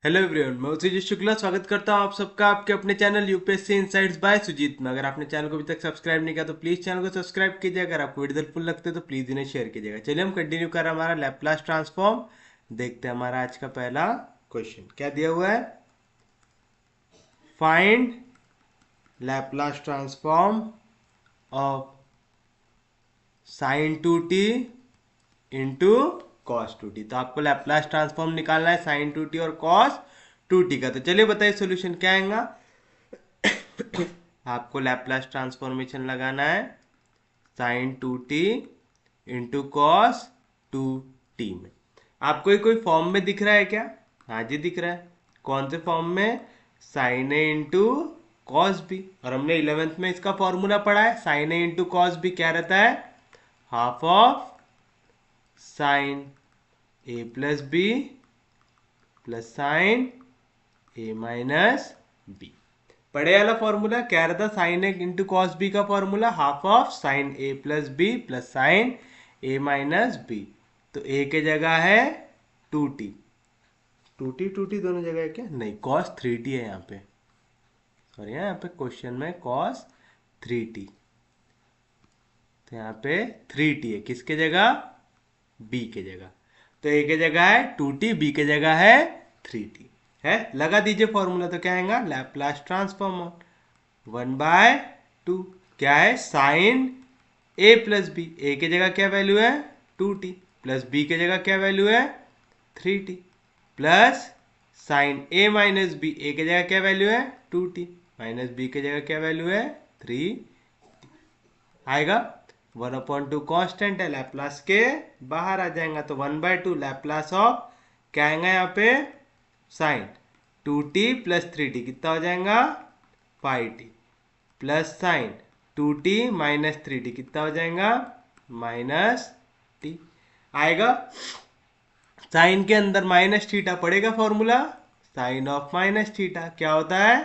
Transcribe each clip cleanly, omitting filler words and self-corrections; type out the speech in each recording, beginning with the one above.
Hello everyone, मैं सुजीत शुक्ला स्वागत करता हूं आप सबका आपके अपने channel UPSC insights by Sujeet में। अगर आपने चैनल को अभी तक सब्सक्राइब नहीं किया तो प्लीज चैनल को सब्सक्राइब कीजिए। अगर आपको वीडियो हेल्पफुल लगते तो प्लीज इन्हें शेयर कीजिएगा। चलिए हम कंटिन्यू कर रहे हैं हमारा लैपलास ट्रांसफॉर्म। देखते हैं हमारा आज का पहला क्वेश्चन क्या दिया हुआ है। Find Laplace transform of sine two t into cos two T. तो आपको लैपलास ट्रांसफॉर्म निकालना है साइन टू टी और कॉस टू टी का। तो चलिए बताइए सोल्यूशन क्या आएगा। आपको लैपलास ट्रांसफॉर्मेशन लगाना है sign two t into cos two T में। आपको ये कोई फॉर्म में दिख रहा है क्या? हाँ जी दिख रहा है। कौन से फॉर्म में? Sine a into cos b. और हमने 11th में इसका फॉर्मूला पढ़ा है। Sine a into cos b क्या रहता है? Half of sine a plus b plus sine a minus b. पढ़े वाला फॉर्मूला क्या रहता? Sine a into cos b का formula half of sine a plus b plus sine a minus b. तो a के जगह है टू टी। टू टी दोनों जगह है क्या? नहीं, कॉस थ्री टी है यहाँ पे। सॉरी, यहाँ पे क्वेश्चन में कॉस थ्री टी। तो यहाँ पे थ्री टी है किसके जगह? बी के जगह। तो ए के जगह है टू टी, बी के जगह है थ्री टी। है, लगा दीजिए फॉर्मूला। तो क्या आएगा? Laplace transform of one by to. क्या है? Sine a plus B. ए की जगह क्या वैल्यू है? To T. प्लस बी की जगह क्या वैल्यू है? Three T. Plus sine a minus B. ए की जगह क्या वैल्यू है? To T. माइनस बी की जगह क्या वैल्यू है? थ्री। आएगा। वन अपॉन टू कॉन्स्टेंट है, लैपलास के बाहर आ जाएगा। तो one by two Laplace of क्या आएगा यहाँ पे? Sine two T plus three T कितना हो जाएगा? Pi T. Plus sine two T minus three T कितना हो जाएगा? Minus T. आएगा। साइन के अंदर माइनस थीटा पड़ेगा formula. Sine of minus theta क्या होता है?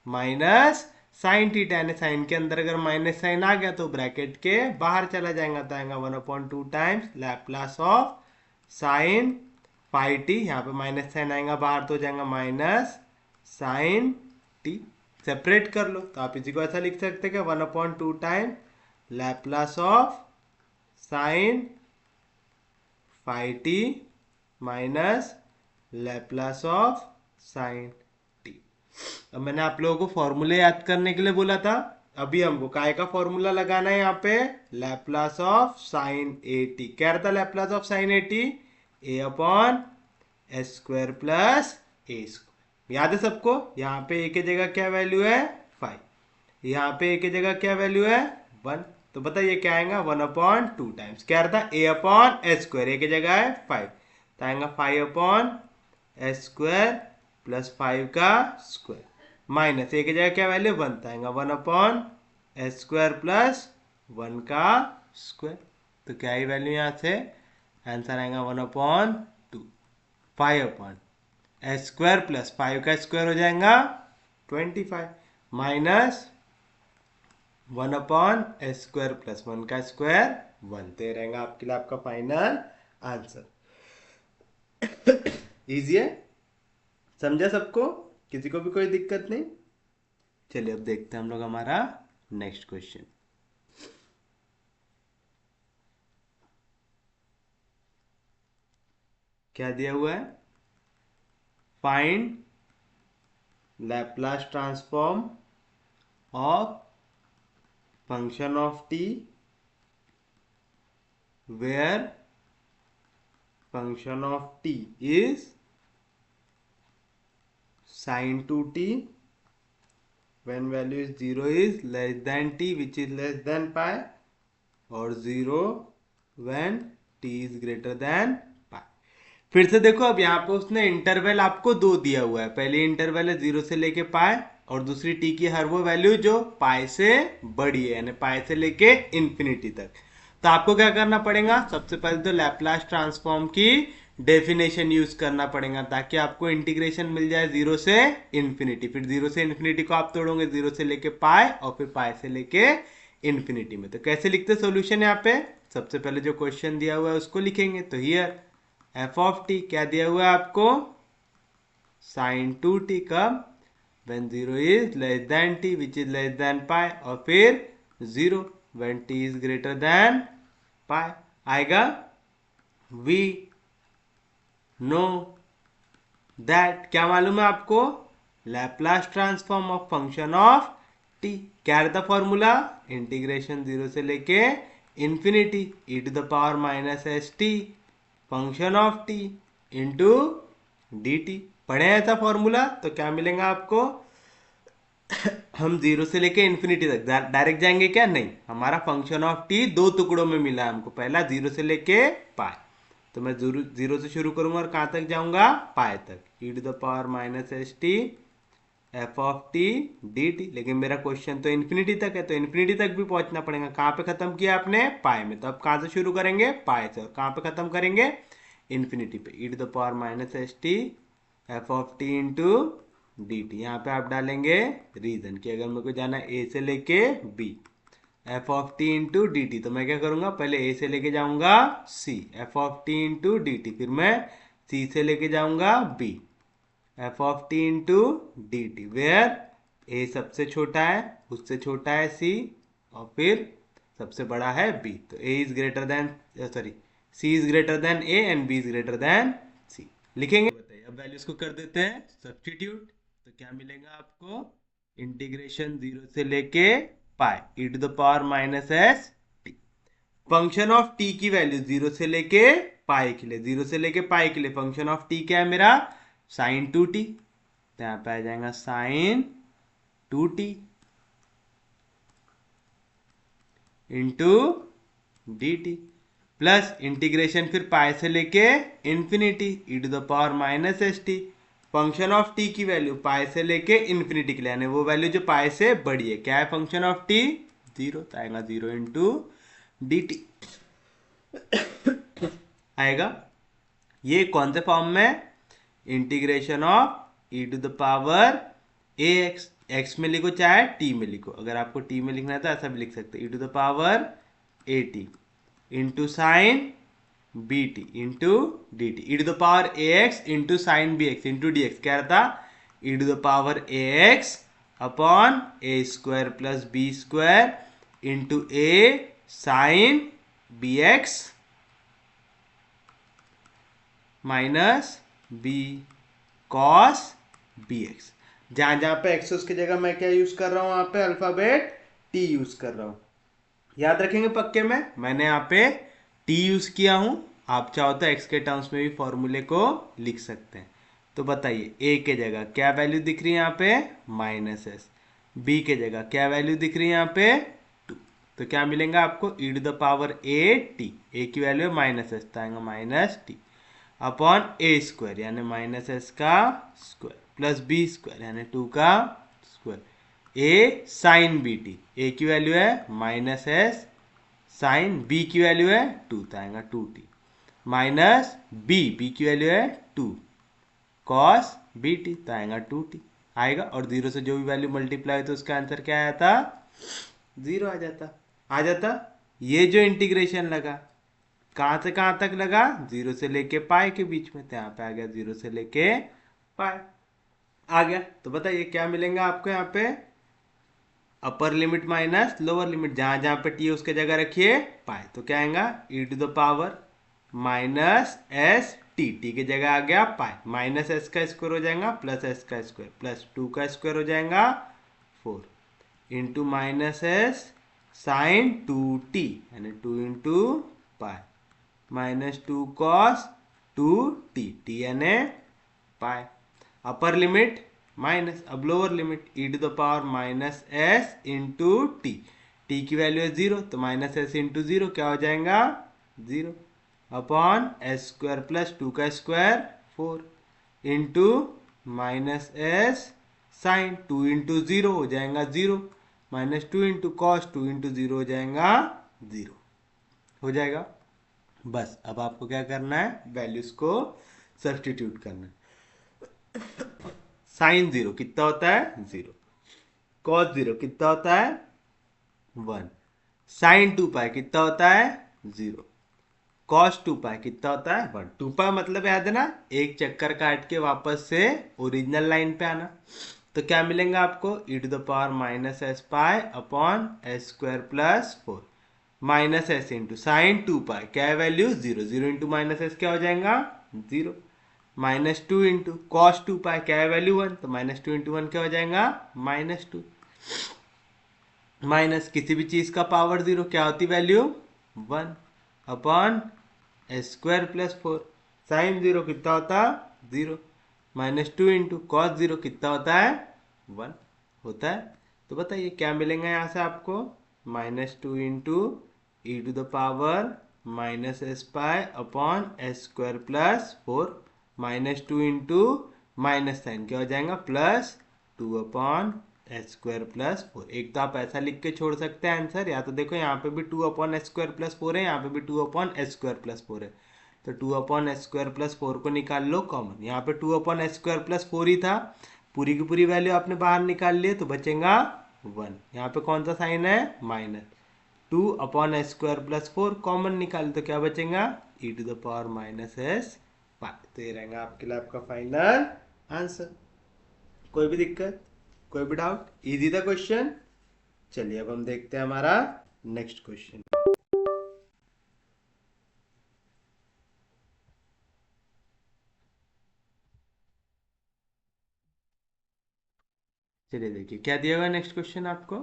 Minus sine theta. यानी साइन के अंदर अगर माइनस साइन आ गया तो ब्रैकेट के बाहर चला जाएगा। तो आएगा one upon two times Laplace of sine pi T. यहाँ पे माइनस साइन आएगा बाहर तो हो जाएगा माइनस साइन टी। सेपरेट कर लो तो आप इसी को ऐसा लिख सकते हैं कि one upon two time Laplace of sine phi t minus Laplace of sine t. अब मैंने आप लोगों को फॉर्मूले याद करने के लिए बोला था। अभी हमको काय का फॉर्मूला लगाना है यहाँ पे? Laplace of sine A t. क्या रहता है Laplace of sine A T? A upon S square plus a square. याद है सबको? यहाँ पे ए की जगह क्या वैल्यू है? फाइव। यहाँ पे ए की जगह क्या वैल्यू है? वन। तो बताइए क्या आएगा? वन अपॉन टू टाइम्स क्या रहता है? ए अपॉन एस स्क्वायर। ए की जगह है फाइव तो आएगा five upon S square plus five का स्क्वायर माइनस ए की जगह क्या वैल्यू? वन तो आएगा one upon S square plus one का स्क्वायर। तो क्या ही वैल्यू यहाँ से? आंसर आएगा one upon to. Five upon S square plus five का स्क्वायर हो जाएगा 25 minus one upon S square plus one का स्क्वायर वन। तो रहेगा आपके लिए आपका फाइनल आंसर। इजी है, समझा सबको? किसी को भी कोई दिक्कत नहीं? चलिए अब देखते हैं हम लोग हमारा नेक्स्ट क्वेश्चन। क्या दिया हुआ है? Find Laplace transform of function of t where function of t is sin 2t when value is 0 is less than t which is less than pi और 0 when t is greater than pi। फिर से देखो, अब यहाँ पे उसने interval आपको दो दिया हुआ है। पहली इंटरवल है 0 से लेके पाई और दूसरी टी की हर वो वैल्यू जो पाई से बड़ी है, यानी पाई से लेके इन्फिनिटी तक। तो आपको क्या करना पड़ेगा? सबसे पहले तो लैपलास ट्रांसफॉर्म की डेफिनेशन यूज करना पड़ेगा ताकि आपको इंटीग्रेशन मिल जाए 0 से इन्फिनिटी। फिर 0 से इन्फिनिटी को आप तोड़ोगे 0 से लेके पाई और फिर पाई से लेके इन्फिनिटी में। तो कैसे लिखते सॉल्यूशन? यहाँ पे सबसे पहले जो क्वेश्चन दिया हुआ है उसको लिखेंगे। तो हियर एफ ऑफ टी क्या दिया हुआ है आपको? साइन 2t कब, when 0 is less than t which is less than pi, और फिर 0 when t is greater than pi आएगा। we know that, क्या मालूम है आपको, Laplace transform of function of t. क्या रहता फॉर्मूला, इंटीग्रेशन 0 से लेके infinity e to the power minus s t function of T into D t. पढ़े ऐसा फॉर्मूला तो क्या मिलेगा आपको, हम 0 से लेके इन्फिनिटी तक डायरेक्ट जाएंगे क्या, नहीं, हमारा फंक्शन ऑफ टी दो टुकड़ों में मिला है हमको, पहला 0 से लेके पाई, तो मैं 0 से शुरू करूंगा और कहां तक जाऊंगा, पाई तक, e to the power minus s t f of t d t. लेकिन मेरा क्वेश्चन तो इन्फिनिटी तक है, तो इन्फिनिटी तक भी पहुंचना पड़ेगा। कहां पे खत्म किया आपने, पाई में, तो अब कहां से शुरू करेंगे, पाई से, और कहां पे खत्म करेंगे, इन्फिनिटी पे, e to the power minus s t f of T into D t. यहाँ पे आप डालेंगे रीजन कि अगर मेरे को जाना ए से लेके B, F of T into D T, तो मैं क्या करूंगा, पहले ए से लेके जाऊंगा C, F of T into D T, फिर मैं सी से लेके जाऊंगा B, F of T into D T, where A सबसे छोटा है, उससे छोटा है सी, और फिर सबसे बड़ा है बी, तो A is greater than, sorry, C is greater than A and B is greater than C. लिखेंगे, बताइए, अब वैल्यूज को कर देते हैं सब्स्टिट्यूट, तो क्या मिलेगा आपको, इंटीग्रेशन 0 से लेके pi e to the power minus s t, function of t की वैल्यू 0 से लेके पाई के लिए, 0 से लेके पाई के लिए फंक्शन ऑफ t क्या है मेरा, साइन 2t, तो यहाँ पे आ जाएगा sine 2t into D t, plus integration फिर पाई से लेके infinity e to the power minus s t, function of t की वैल्यू पाई से लेके इंफिनिटी के लिए, यानी वो वैल्यू जो पाई से बड़ी है, क्या है फंक्शन ऑफ t, 0, तो आएगा 0 इंटू डी टी आएगा। ये कौन से फॉर्म में, integration of e to the power A x, x में लिखो चाहे t में लिखो, अगर आपको t में लिखना है तो ऐसा भी लिख सकते e to the power A T into sine B T into D T, E to the power A X into sine B X into D X, क्या रहता, E to the power A X upon A square plus B square into A sine B X minus B cos B X. जहां जहां पे x उसकी जगह मैं क्या use कर रहा हूं, यहाँ पे अल्फाबेट टी यूज कर रहा हूं, याद रखेंगे पक्के में, मैंने यहाँ पे टी यूज किया हूं, आप चाहो तो एक्स के टर्म्स में भी फॉर्मूले को लिख सकते हैं। तो बताइए, ए के जगह क्या वैल्यू दिख रही है यहाँ पे, माइनस एस, बी के जगह क्या वैल्यू दिख रही है यहाँ पे 2, तो क्या मिलेगा आपको, E to the power A T, A की वैल्यू है माइनस एस, तो आएगा minus T upon A square यानी माइनस एस का स्क्वायर प्लस बी स्क्वायर यानी 2 का square, A sine B T, A की वैल्यू है माइनस एस, साइन बी की वैल्यू है 2, तो आएगा 2t माइनस बी की वैल्यू है 2 कॉस बी टी, तो आएगा 2t आएगा, और 0 से जो भी वैल्यू मल्टीप्लाई तो उसका आंसर क्या आया था, 0 आ जाता। ये जो इंटीग्रेशन लगा कहां से कहां तक लगा, 0 से लेके पाई के बीच में, तो यहाँ पे आ गया 0 से लेके पाई आ गया। तो बताइए क्या मिलेगा आपको यहाँ पे, अपर लिमिट माइनस लोअर लिमिट, जहां जहां पे टी है उसके जगह रखिए पाई, तो क्या आएगा e to the power minus s t, t की जगह आ गया पाई, माइनस एस का स्क्वायर हो जाएगा प्लस एस का स्क्वायर प्लस 2 का स्क्वायर हो जाएगा 4 into minus S sign 2t यानी 2 into pi minus 2 cos 2t, t यानी पाई, अपर लिमिट माइनस, अब lower limit e to the power minus S into t, t की value है 0, तो माइनस एस इंटू 0 क्या हो जाएगा 0 अपॉन एस स्क्वायर प्लस 2 का square 4 into minus S sine 2 into 0 हो जाएगा 0 माइनस 2 इंटू कॉस 2 इंटू 0 हो जाएगा 0 हो जाएगा। बस अब आपको क्या करना है, वैल्यूज को सब्स्टिट्यूट करना है। साइन 0 कितना होता है 0, कॉस 0 कितना होता है 1, साइन 2 पाई कितना होता है 0, कॉस 2 पाई कितना होता है 1। 2 पाई मतलब याद है ना, एक चक्कर काट के वापस से ओरिजिनल लाइन पे आना। तो क्या मिलेगा आपको, E to the power minus S pi upon S square plus 4 minus S into sine 2 pi, क्या है वैल्यू 0, 0 इंटू माइनस एस क्या हो जाएगा 0, माइनस 2 इंटू कॉस 2 पाई, क्या है वैल्यू 1, तो माइनस 2 इंटू 1 क्या हो जाएगा -2, माइनस किसी भी चीज का पावर 0 क्या होती value 1 upon S square plus 4 sine 0 कितना होता 0, -2 इंटू कॉस 0 कितना होता है 1 होता है। तो बताइए क्या मिलेगा यहाँ से आपको, -2 into E to the power minus S pi upon S square plus 4 -2 into minus sine क्या हो जाएगा +2 अपॉन एच स्क्वायर प्लस 4। एक तो आप ऐसा लिख के छोड़ सकते हैं आंसर, या तो देखो यहाँ पे भी 2 अपॉन एच स्क्वायर प्लस 4 है, यहाँ पे भी 2 अपॉन एच स्क्वायर प्लस 4 है, तो 2 अपॉन एच स्क्वायर प्लस 4 को निकाल लो कॉमन। यहाँ पे 2 अपॉन एच स्क्वायर प्लस 4 ही था, पूरी की पूरी वैल्यू आपने बाहर निकाल लिए तो बचेगा 1। यहाँ पे कौन सा साइन है -2 upon H square plus 4 common निकाल तो क्या बचेगा E to the power minus S pi. तो ये रहेगा आपके लिए आपका फाइनल आंसर। कोई भी दिक्कत, कोई भी डाउट, इजी था क्वेश्चन। चलिए अब हम देखते हैं हमारा नेक्स्ट क्वेश्चन। चलिए देखिए क्या दिया हुआ नेक्स्ट क्वेश्चन आपको,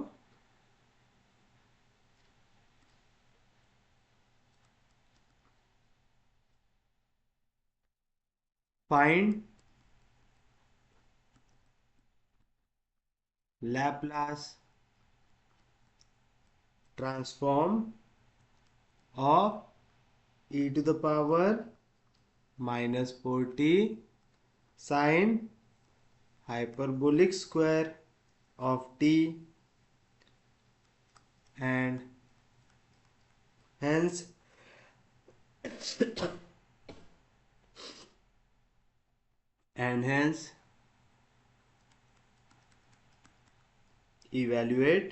find Laplace transform of e to the power -40 sine hyperbolic square of t and hence evaluate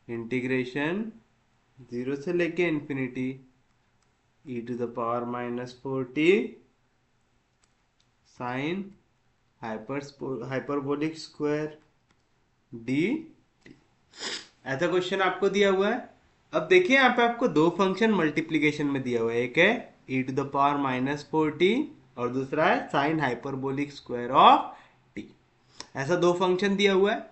integration 0 से लेके infinity e to the power -40 sine hyperbolic square d. ऐसा क्वेश्चन आपको दिया हुआ है। अब देखिए यहाँ पे आपको दो फंक्शन मल्टीप्लीकेशन में दिया हुआ है, एक है ई टू द पावर -40 और दूसरा है sign hyperbolic square of T. ऐसा दो फंक्शन दिया हुआ है।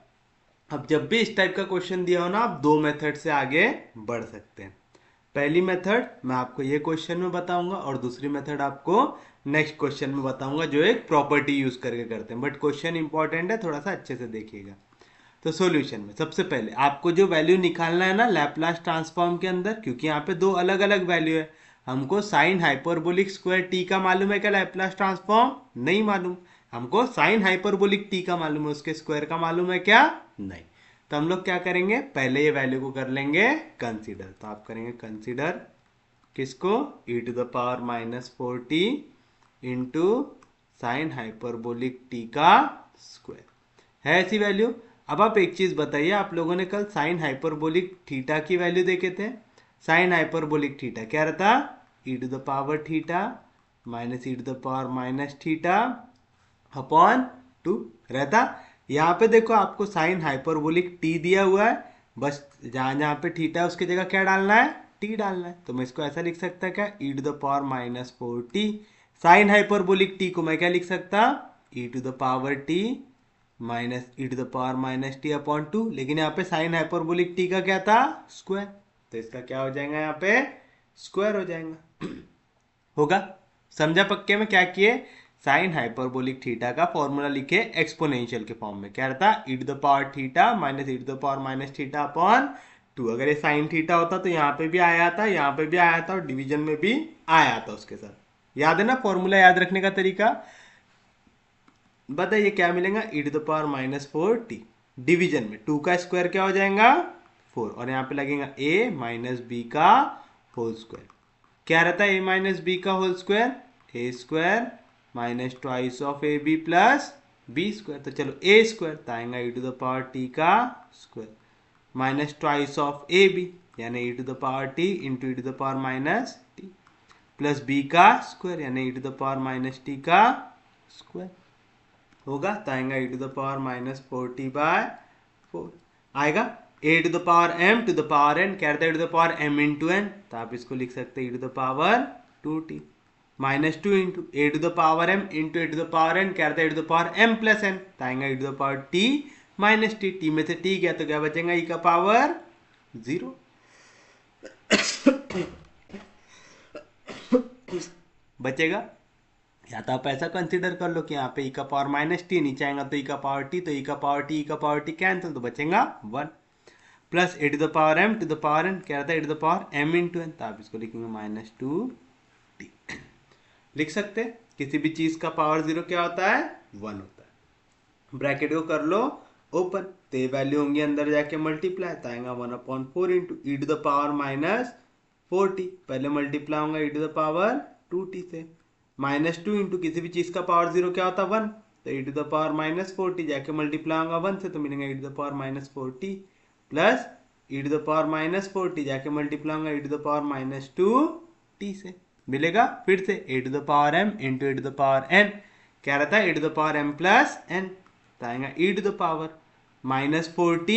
अब जब भी इस टाइप का क्वेश्चन दिया हो ना, आप दो मेथड से आगे बढ़ सकते हैं। पहली मेथड मैं आपको ये क्वेश्चन में बताऊंगा और दूसरी मेथड आपको नेक्स्ट क्वेश्चन में बताऊंगा, जो एक प्रॉपर्टी यूज करके करते हैं, बट क्वेश्चन इंपॉर्टेंट है, थोड़ा सा अच्छे से देखिएगा। तो सॉल्यूशन में सबसे पहले आपको जो वैल्यू निकालना है ना लैपलास ट्रांसफॉर्म के अंदर, क्योंकि यहाँ पे दो अलग अलग वैल्यू है। हमको साइन हाइपरबोलिक स्क्वायर टी का मालूम है क्या, लैपलास ट्रांसफॉर्म नहीं मालूम। हमको साइन हाइपरबोलिक टी का मालूम है, उसके स्क्वायर का मालूम है क्या, नहीं। तो हम लोग क्या करेंगे, पहले ये वैल्यू को कर लेंगे कंसीडर। तो आप करेंगे कंसीडर किसको, E to the power -40 into sine hyperbolic T का स्क्वायर है ऐसी वैल्यू। अब आप एक चीज बताइए, आप लोगों ने कल साइन हाइपरबोलिक थीटा की वैल्यू देखे थे। साइन हाइपरबोलिक थीटा क्या रहता, E to the power theta minus E to the power minus theta upon 2 रहता। यहाँ पे देखो आपको साइन हाइपरबोलिक टी दिया हुआ है, बस जहां जहां पे थीटा है उसकी जगह क्या डालना है, टी डालना है। तो मैं इसको ऐसा लिख सकता क्या, ई to the power -40 sine hyperbolic T को मैं क्या लिख सकता, E to the power T minus E to the power -t upon 2। लेकिन यहाँ पे साइन हाइपरबोलिक टी का क्या था, स्क्वायर, तो इसका क्या हो जाएगा, यहाँ पे स्क्वायर हो जाएगा। होगा समझा पक्के में क्या किए, साइन हाइपरबोलिक थीटा का फॉर्मूला लिखे एक्सपोनेंशियल के फॉर्म में, क्या रहता E to the power theta minus E to the power minus theta upon 2। अगर ये साइन थीटा होता तो यहाँ पे भी आया था, यहाँ पे भी आया था और डिवीजन में भी आया था उसके साथ। याद है ना फॉर्मूला याद रखने का तरीका। बताइए क्या मिलेगा, e to the power -40 division में 2 का स्क्वायर क्या हो जाएगा 4, और यहाँ पे लगेगा a माइनस बी का होल स्क्वायर। क्या रहता है a माइनस बी का whole square, A square minus twice of A B plus B square. तो चलो ए स्क्वायर तो आएगा ई टू द पावर टी का square minus twice of A B, यानी ई to the power T into E to the power minus plus B का square यानी ई to the power minus T का square होगा, तो आएगा ई to the power minus 4t/4 आएगा। A to the power m to the power n, क्या रहता है a to the power m into n, तो आप इसको लिख सकते हैं e to the power 2t minus 2 into a to the power m into a to the power n, क्या रहता है a to the power m plus n, तो आएगा ई to the power T minus T, T में से T गया तो क्या बचेगा ई का पावर 0 बचेगा। या तो आप ऐसा कंसिडर कर लो कि यहाँ पे ई का पावर माइनस टी, नीचे आएगा तो ई का पावर टी, तो ई का पावर टी ई का पावर टी कैंसिल, तो बचेगा 1 plus a to the power m to the power n, क्या रहता है a to the power m into n, तो आप इसको लिखेंगे माइनस 2t लिख सकते हैं। किसी भी चीज का पावर 0 क्या होता है 1 होता है। ब्रैकेट को कर लो ओपन, तो ये वैल्यू होंगी अंदर जाके मल्टीप्लाई, तो आएगा 1/4 into E to the power minus 4t, पहले मल्टीप्लाई होगा e to the power 2t से, माइनस 2 इंटू किसी भी चीज का पावर 0 क्या होता है 1, तो e to the power minus 4t जाके मल्टीप्लाई होगा 1 से, तो मिलेगा e to the power minus 4t plus e to the power minus 4t जाके मल्टीप्लाई होगा e to the power minus 2t से, मिलेगा फिर से a to the power m into a to the power n, क्या रहता है a to the power m plus n, तो आएगा ई to the power minus 4t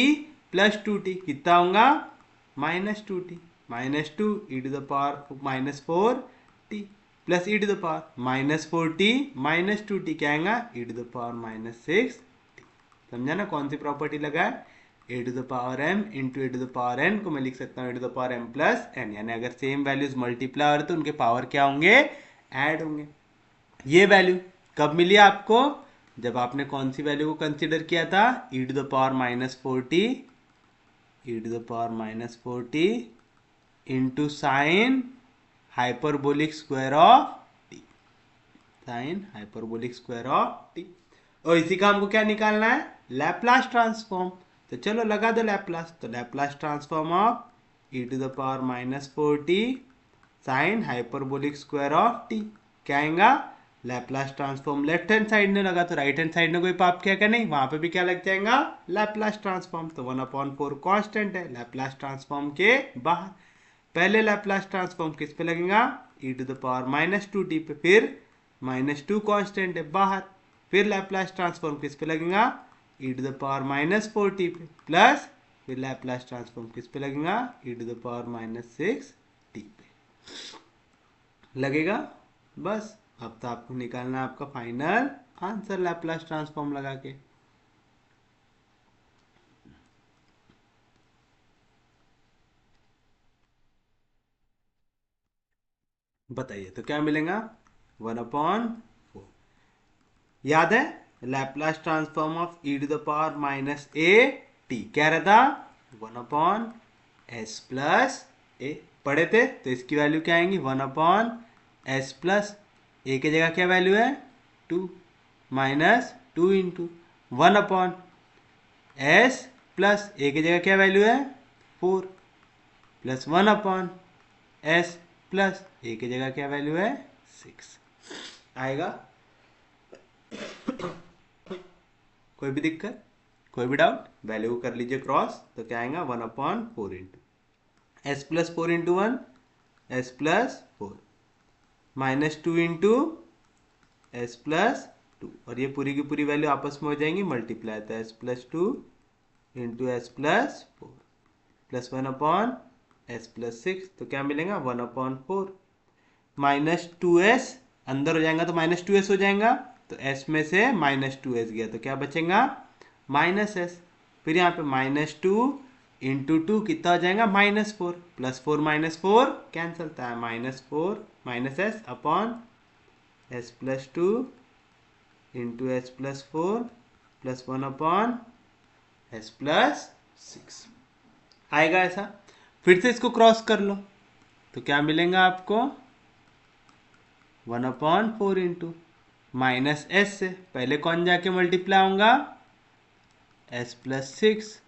plus 2t, कितना होगा minus 2t minus 2 e to the power minus 4t plus e to the power minus 4t minus 2t, क्या आएगा ई to the power minus 6t। समझा ना कौन सी प्रॉपर्टी लगा है, a to the power m into a to the power n को मैं लिख सकता हूँ a to the power m plus n, यानी अगर सेम वैल्यूज मल्टीप्लाई हो रहे तो उनके पावर क्या होंगे ऐड होंगे। ये वैल्यू कब मिली आपको, जब आपने कौन सी वैल्यू को कंसीडर किया था e to the power minus 4t, e to the power minus 4t into sine hyperbolic square of t, sine hyperbolic square of t, और इसी का हमको क्या निकालना है लैप्लास ट्रांसफॉर्म, तो चलो लगा दो लैप्लास, तो Laplace transform of e to the power minus 4t sine hyperbolic square of t, क्या आएगा Laplace transform, left hand side ने लगा तो राइट हैंड साइड ने कोई पाप किया क्या, नहीं, वहां पे भी क्या लग जाएगा लैप्लास ट्रांसफॉर्म, तो 1/4 कांस्टेंट है लैप्लास ट्रांसफॉर्म के बाहर, पहले लैप्लास ट्रांसफॉर्म किस पे लगेगा e to the power minus 2t पे, फिर माइनस 2 कांस्टेंट है बाहर, फिर लैप्लास ट्रांसफॉर्म किस पे लगेगा e to the power minus 4t पे, प्लस फिर लैप्लास ट्रांसफॉर्म किस पे लगेगा e to the power minus 6t पे लगेगा। बस अब तो आपको निकालना है आपका फाइनल आंसर लैप्लास ट्रांसफॉर्म लगा के। बताइए तो क्या मिलेगा 1/4, याद है Laplace transform of e to the power minus a t क्या रहता 1/s प्लस ए, पढ़े थे तो इसकी वैल्यू क्या आएंगी 1/s प्लस ए की जगह क्या वैल्यू है 2 माइनस 2 इंटू 1/s प्लस ए की जगह क्या वैल्यू है 4 प्लस 1/s प्लस ए की जगह क्या वैल्यू है 6 आएगा। कोई भी दिक्कत कोई भी डाउट, वैल्यू को कर लीजिए क्रॉस, तो क्या आएगा 1/4 into S plus 4 into 1 S plus 4 minus 2 into S plus 2, और ये पूरी की पूरी वैल्यू आपस में हो जाएंगी मल्टीप्लाई, तो S plus 2 into S plus 4 plus 1/s plus 6, तो क्या मिलेगा 1/4 माइनस 2s अंदर हो जाएगा तो माइनस 2s हो जाएगा, तो s में से माइनस 2s गया तो क्या बचेगा माइनस s, फिर यहाँ पे माइनस 2 इंटू 2 कितना हो जाएगा माइनस 4 प्लस 4 माइनस 4 कैंसल, होता है minus 4 minus s upon s plus 2 into S plus 4 plus 1/s plus 6 आएगा ऐसा। फिर से इसको क्रॉस कर लो तो क्या मिलेगा आपको 1/4 इंटू माइनस एस से पहले कौन जाके मल्टीप्लाई होगा एस प्लस 6,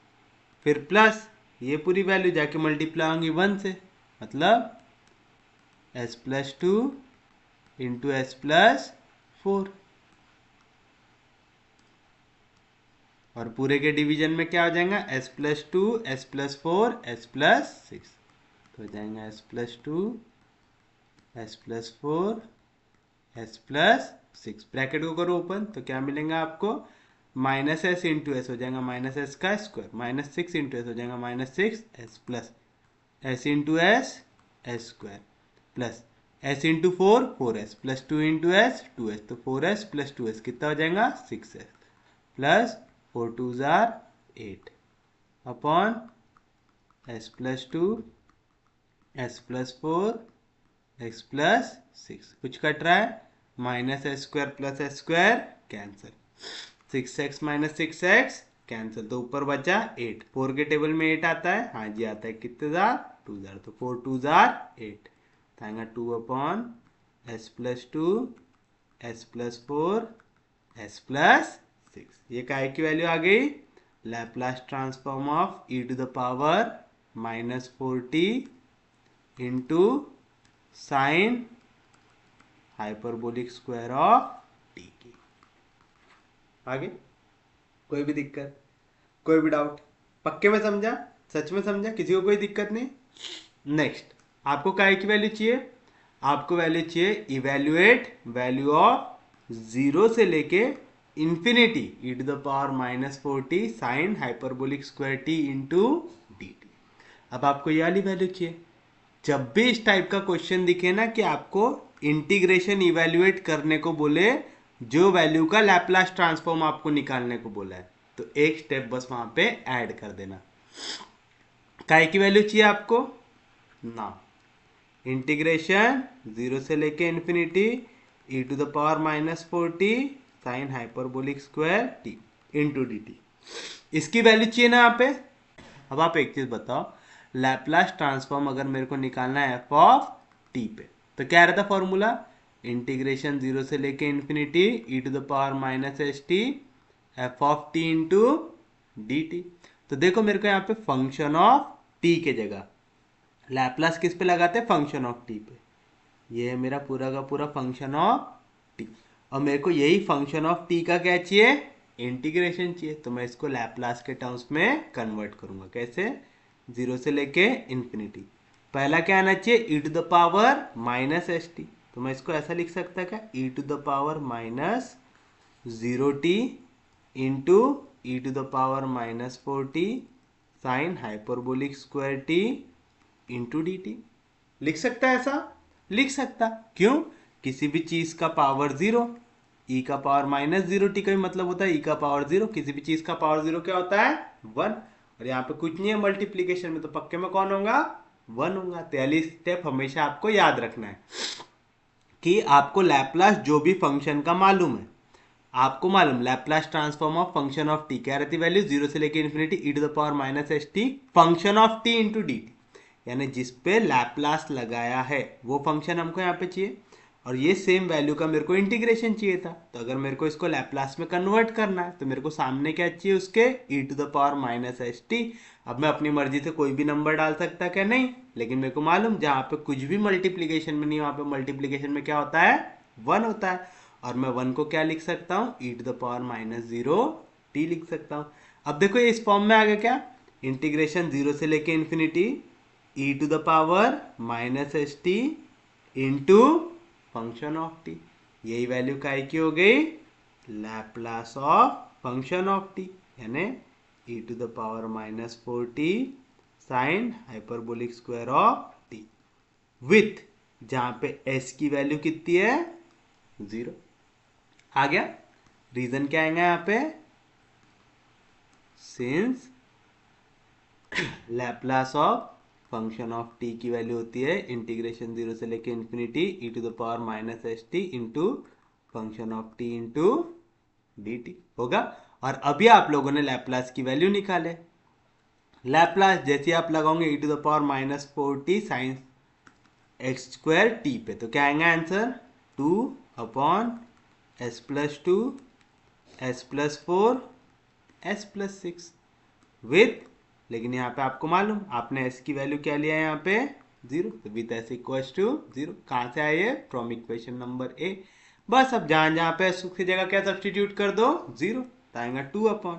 फिर प्लस ये पूरी वैल्यू जाके मल्टीप्लाई होंगी 1 से, मतलब S plus 2 into S plus 4, और पूरे के डिवीजन में क्या हो जाएगा S plus 2 s plus 4 s plus 6, तो हो जाएगा S plus 2 s plus 4 s plus 6, bracket को करो ओपन तो क्या मिलेगा आपको, माइनस एस इंटू एस हो जाएगा माइनस एस का स्क्वायर, माइनस 6 इंटू एस हो जाएगा minus 6 S plus S into S S square plus S into 4 s plus 2 into S 2 S, तो 4s प्लस 2s कितना हो जाएगा 6s plus 4 2 jar 8 upon s plus 2 s plus 4 x plus 6, कुछ cut रहा है, minus S square plus S square cancel, 6x minus 6x cancel, तो ऊपर बचा 8, 4 के टेबल में 8 आता है, हाँ जी आता है, कितने जार 2 जार, तो 4 2 जार 8, तो आएगा 2 upon s plus 2 s plus 4 s plus 6, ये काय की वैल्यू आ गई, Laplace transform of e to the power minus 4t into sine hyperbolic square of t की। आगे कोई भी दिक्कत, कोई भी डाउट, पक्के में समझा, सच में समझा, किसी को कोई दिक्कत नहीं। नेक्स्ट आपको काय की वैल्यू चाहिए, आपको वैल्यू चाहिए इवेल्युएट वैल्यू ऑफ 0 से लेके infinity e to the power minus 4t sine hyperbolic square t into D t. अब आपको ये वाली वैल्यू चाहिए, जब भी इस टाइप का क्वेश्चन दिखे ना कि आपको इंटीग्रेशन इवेल्युएट करने को बोले, जो वैल्यू का लैप्लास ट्रांसफॉर्म आपको निकालने को बोला है, तो एक स्टेप बस वहां पे ऐड कर देना। काय की वैल्यू चाहिए आपको ना, इंटीग्रेशन 0 से लेके infinity e to the power minus 4t sine hyperbolic square t into D t, इसकी वैल्यू चाहिए ना यहाँ पे। अब आप एक चीज बताओ, लैप्लास ट्रांसफॉर्म अगर मेरे को निकालना है एफ ऑफ टी पे, तो क्या रहता फॉर्मूला, इंटीग्रेशन 0 से लेके infinity e to the power minus s t f of T into D T. तो देखो मेरे को यहाँ पे फंक्शन ऑफ टी के जगह लैप्लास किस पे लगाते हैं, फंक्शन ऑफ टी पे, ये है मेरा पूरा का पूरा फंक्शन ऑफ टी, और मेरे को यही फंक्शन ऑफ टी का क्या चाहिए, इंटीग्रेशन चाहिए, तो मैं इसको लैप्लास के टर्म्स में कन्वर्ट करूंगा, कैसे, 0 से लेके इंफिनिटी, पहला क्या आना चाहिए e to the power minus s t, तो मैं इसको ऐसा लिख सकता क्या, ई to the power minus 0t into E to the power minus 4t sine hyperbolic square t into D t, लिख सकता है ऐसा, लिख सकता, क्यों, किसी भी चीज का पावर 0, ई का पावर माइनस 0t का भी मतलब होता है ई का पावर 0, किसी भी चीज का पावर 0 क्या होता है 1, और यहाँ पे कुछ नहीं है मल्टीप्लीकेशन में, तो पक्के में कौन होगा 1 होगा। तो पहली स्टेप हमेशा आपको याद रखना है कि आपको लैप्लास जो भी फंक्शन का मालूम है, आपको मालूम Laplace transform of function of t क्या रहती है वैल्यू, 0 से लेके infinity e to the power minus s t function of T into D t, यानी जिस पे लैप्लास लगाया है वो फंक्शन हमको यहाँ पे चाहिए, और ये सेम वैल्यू का मेरे को इंटीग्रेशन चाहिए था, तो अगर मेरे को इसको लैप्लास में कन्वर्ट करना है तो मेरे को सामने क्या चाहिए उसके, e to the power minus s t. अब मैं अपनी मर्जी से कोई भी नंबर डाल सकता क्या, नहीं, लेकिन मेरे को मालूम जहाँ पे कुछ भी मल्टीप्लीकेशन में नहीं, वहाँ पे मल्टीप्लीकेशन में क्या होता है 1 होता है, और मैं 1 को क्या लिख सकता हूँ, e to the power minus 0t लिख सकता हूँ। अब देखो ये इस फॉर्म में आ गया क्या, इंटीग्रेशन 0 से लेके infinity e to the power minus s t into function of t, यही वैल्यू काय की हो गई, Laplace of function of t, यानी ई to the power minus 4t sine hyperbolic square of t, with जहां पे s की वैल्यू कितनी है 0, आ गया। रीजन क्या आएगा यहाँ पे, since Laplace of function of t की वैल्यू होती है इंटीग्रेशन 0 से लेके infinity e to the power minus s t into function of T into D t होगा। और अभी आप लोगों ने लैप्लास की वैल्यू निकाले, लैप्लास जैसे आप लगाओगे e to the power minus 4t sine x square t पे, तो क्या आएगा answer 2 upon s plus 2 s plus 4 s plus 6 with, लेकिन यहाँ पे आपको मालूम आपने s की वैल्यू क्या लिया है यहाँ पे 0, तो विथ s इक्वल्स टू 0, कहाँ से आए ये फ्रॉम इक्वेशन नंबर ए। बस अब जहाँ जहाँ पे s की जगह क्या सब्सटीट्यूट कर दो 0, तो आएगा 2 अपॉन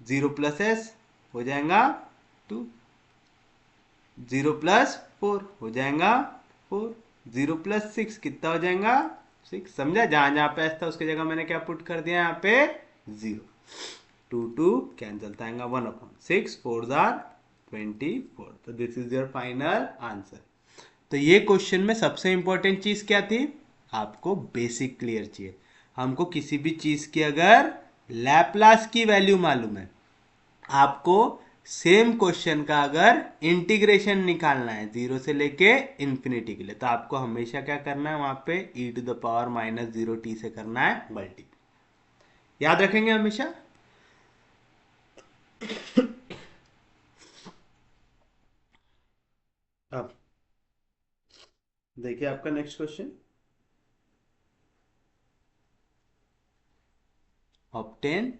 0 प्लस s हो जाएगा 2, 0 प्लस 4 हो जाएगा 4, 0 + 6 कितना हो जाएगा 6। समझा, जहां जहां पे एस था उसकी जगह मैंने क्या पुट कर दिया यहाँ पे 0। 2 2 कैंसिल आएगा 1/6 4 जार 24। तो this is your final answer. तो ये क्वेश्चन में सबसे इंपॉर्टेंट चीज क्या थी, आपको बेसिक क्लियर चाहिए। हमको किसी भी चीज की अगर लैप्लास की वैल्यू मालूम है, आपको सेम क्वेश्चन का अगर इंटीग्रेशन निकालना है 0 से लेके इंफिनिटी के लिए, तो आपको हमेशा क्या करना है, वहां पे e⁻−0t से करना है मल्टी। याद रखेंगे हमेशा। अब देखिए आपका next question. Obtain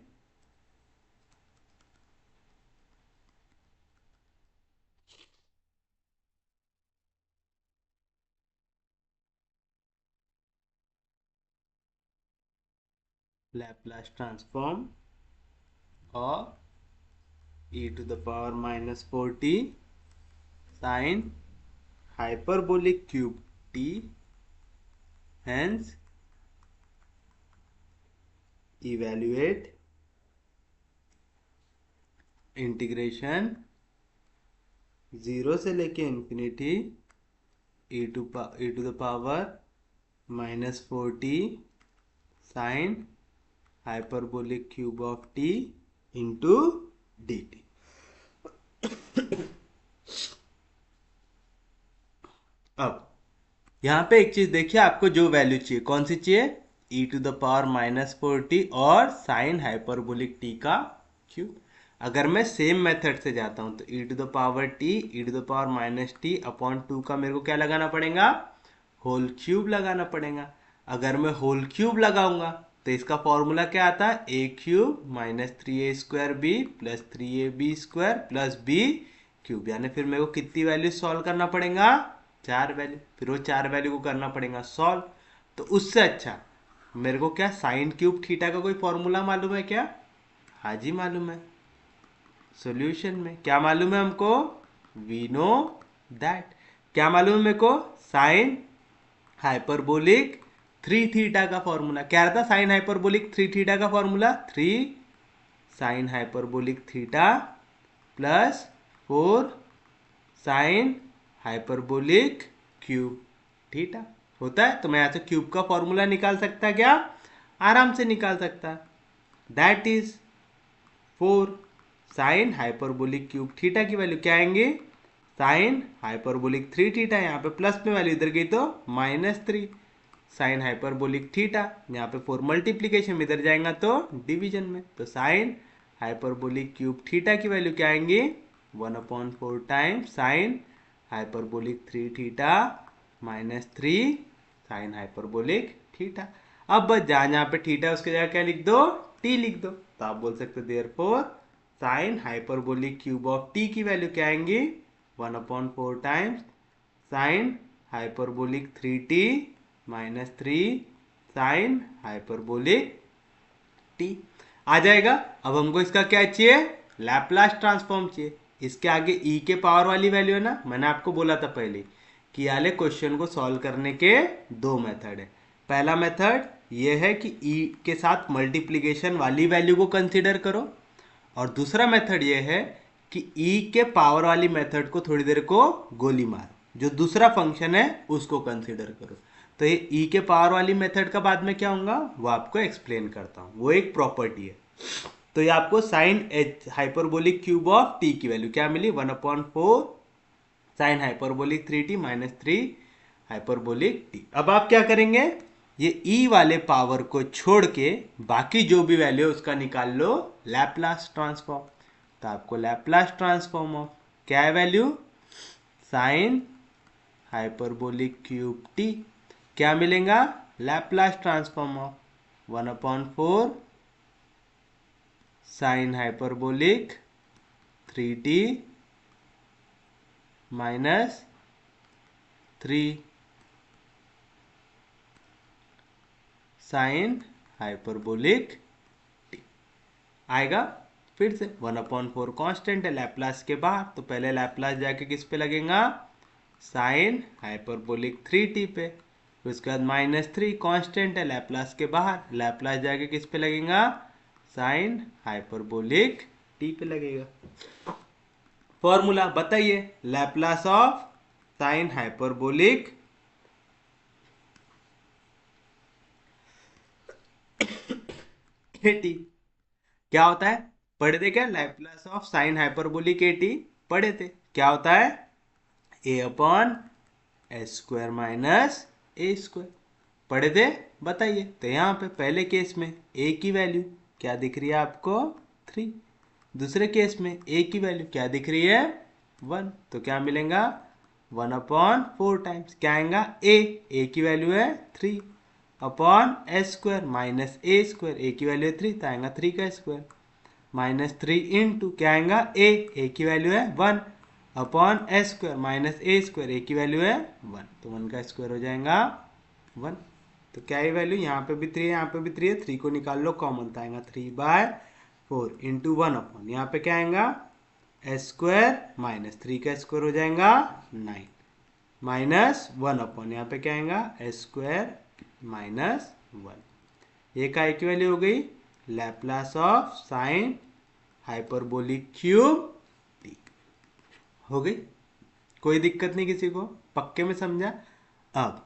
Laplace transform of e⁻−4t sin hyperbolic cube t, hence evaluate integration 0 से लेके infinity e⁻−4t sin hyperbolic cube of t into dt। अब यहां पे एक चीज देखिए, आपको जो वैल्यू चाहिए कौन सी चाहिए, e⁻−4t और साइन हाइपरबोलिक t का क्यूब। अगर मैं सेम मेथड से जाता हूं तो e⁻t का मेरे को क्या लगाना पड़ेगा, होल क्यूब लगाना पड़ेगा। अगर मैं होल क्यूब लगाऊंगा तो इसका फॉर्मूला क्या आता है, a³ -3a² b+3ab² यानी फिर मेरे को कितनी वैल्यू सॉल्व करना पड़ेगा, 4 वैल्यू। फिर वो 4 वैल्यू को करना पड़ेगा सॉल्व। तो उससे अच्छा मेरे को क्या साइन क्यूब थीटा का कोई फॉर्मूला मालूम है क्या, हाँ जी मालूम है। सॉल्यूशन में क्या मालूम है हमको, वी नो दैट। क्या मालूम है मेरे को, साइन हाइपरबोलिक 3 थीटा का फॉर्मूला। क्या रहता साइन हाइपरबोलिक 3 थीटा का formula, 3 sine hyperbolic theta +4 sign hyperbolic cube theta होता है। तो मैं यहां से क्यूब का फॉर्मूला निकाल सकता, क्या आराम से निकाल सकता, that is 4 sign hyperbolic cube theta की वैल्यू क्या आएंगे, साइन हाइपरबोलिक 3 थीटा, यहाँ पे प्लस में वैल्यू इधर गई तो -3 साइन हाइपरबोलिक थीटा, यहाँ पे 4 मल्टीप्लीकेशन में इधर जाएगा तो डिवीजन में, तो साइन हाइपरबोलिक क्यूब थीटा की वैल्यू क्या आएंगी 1/4 times sine hyperbolic 3 theta -3 sine hyperbolic theta. अब बस जहां जहां पे थीटा उसके जगह क्या लिख दो, टी लिख दो। तो आप बोल सकते therefore sine hyperbolic cube of t की वैल्यू क्या आएंगी 1/4 times sine hyperbolic 3t -3 sine hyperbolic t आ जाएगा। अब हमको इसका क्या चाहिए, लैप्लास ट्रांसफॉर्म चाहिए। इसके आगे ई के पावर वाली वैल्यू है ना, मैंने आपको बोला था पहले कि वाले क्वेश्चन को सॉल्व करने के दो मेथड है। पहला मेथड ये है कि ई के साथ मल्टीप्लीकेशन वाली वैल्यू को कंसीडर करो, और दूसरा मेथड ये है कि ई के पावर वाली मेथड को थोड़ी देर को गोली मारो, जो दूसरा फंक्शन है उसको कंसीडर करो। तो ये ई के पावर वाली मेथड का बाद में क्या होगा वो आपको एक्सप्लेन करता हूं, वो एक प्रॉपर्टी है। तो ये आपको sign hyperbolic cube of t की वैल्यू क्या मिली 1/4 sign hyperbolic 3t -3 hyperbolic T. अब आप क्या करेंगे, ये ई वाले पावर को छोड़ के बाकी जो भी वैल्यू है उसका निकाल लो लैप्लास ट्रांसफॉर्म। तो आपको लैप्लास ट्रांसफॉर्म ऑफ क्या है value, sign hyperbolic cube T क्या मिलेगा, Laplace transform of 1/4 sign hyperbolic 3t -3 sine hyperbolic T आएगा। फिर से 1/4 कांस्टेंट है, लैप्लास के बाहर, तो पहले लैप्लास जाके किस पे लगेगा, साइन हाइपरबोलिक 3t पे। उसके बाद -3 कांस्टेंट है, लैप्लास के बाहर, लैप्लास जाके किस पे लगेगा, साइन हाइपरबोलिक t पे लगेगा। फॉर्मूला बताइए, Laplace of sine hyperbolic T क्या होता है, पढ़े थे क्या, Laplace of sine hyperbolic T पढ़े थे, क्या होता है, ए अपॉन एस स्क्वायर माइनस ए स्क्वायर, पढ़े थे, बताइए। तो यहाँ पे पहले केस में ए की वैल्यू क्या दिख रही है आपको, 3, दूसरे केस में ए की वैल्यू क्या दिख रही है, 1, तो क्या मिलेगा, 1/4 टाइम्स क्या आएगा, ए की वैल्यू है 3 अपॉन एस स्क्वायर माइनस ए स्क्वायर, ए की वैल्यू है 3 तो आएगा 3 का स्क्वायर, -3 इंटू क्या आएगा, ए की वैल्यू है 1 अपॉन एस स्क्वायर माइनस ए स्क्वायर, ए की वैल्यू है 1 तो 1 का स्क्वायर हो जाएगा 1। तो क्या है वैल्यू, यहाँ पे भी 3 है, यहाँ पे भी 3 है, 3 को निकाल लो कॉमन, तो आएगा 3/4 इंटू 1 अपॉन, यहाँ पे क्या आएगा, एस स्क्वायर माइनस 3 का स्क्वायर हो जाएगा 9 माइनस 1 अपॉन, यहाँ पे क्या आएगा, एस स्क्वायर माइनस 1। ये का की वैल्यू हो गई Laplace of sine hyperbolic cube T, हो गई, कोई दिक्कत नहीं किसी को, पक्के में समझा। अब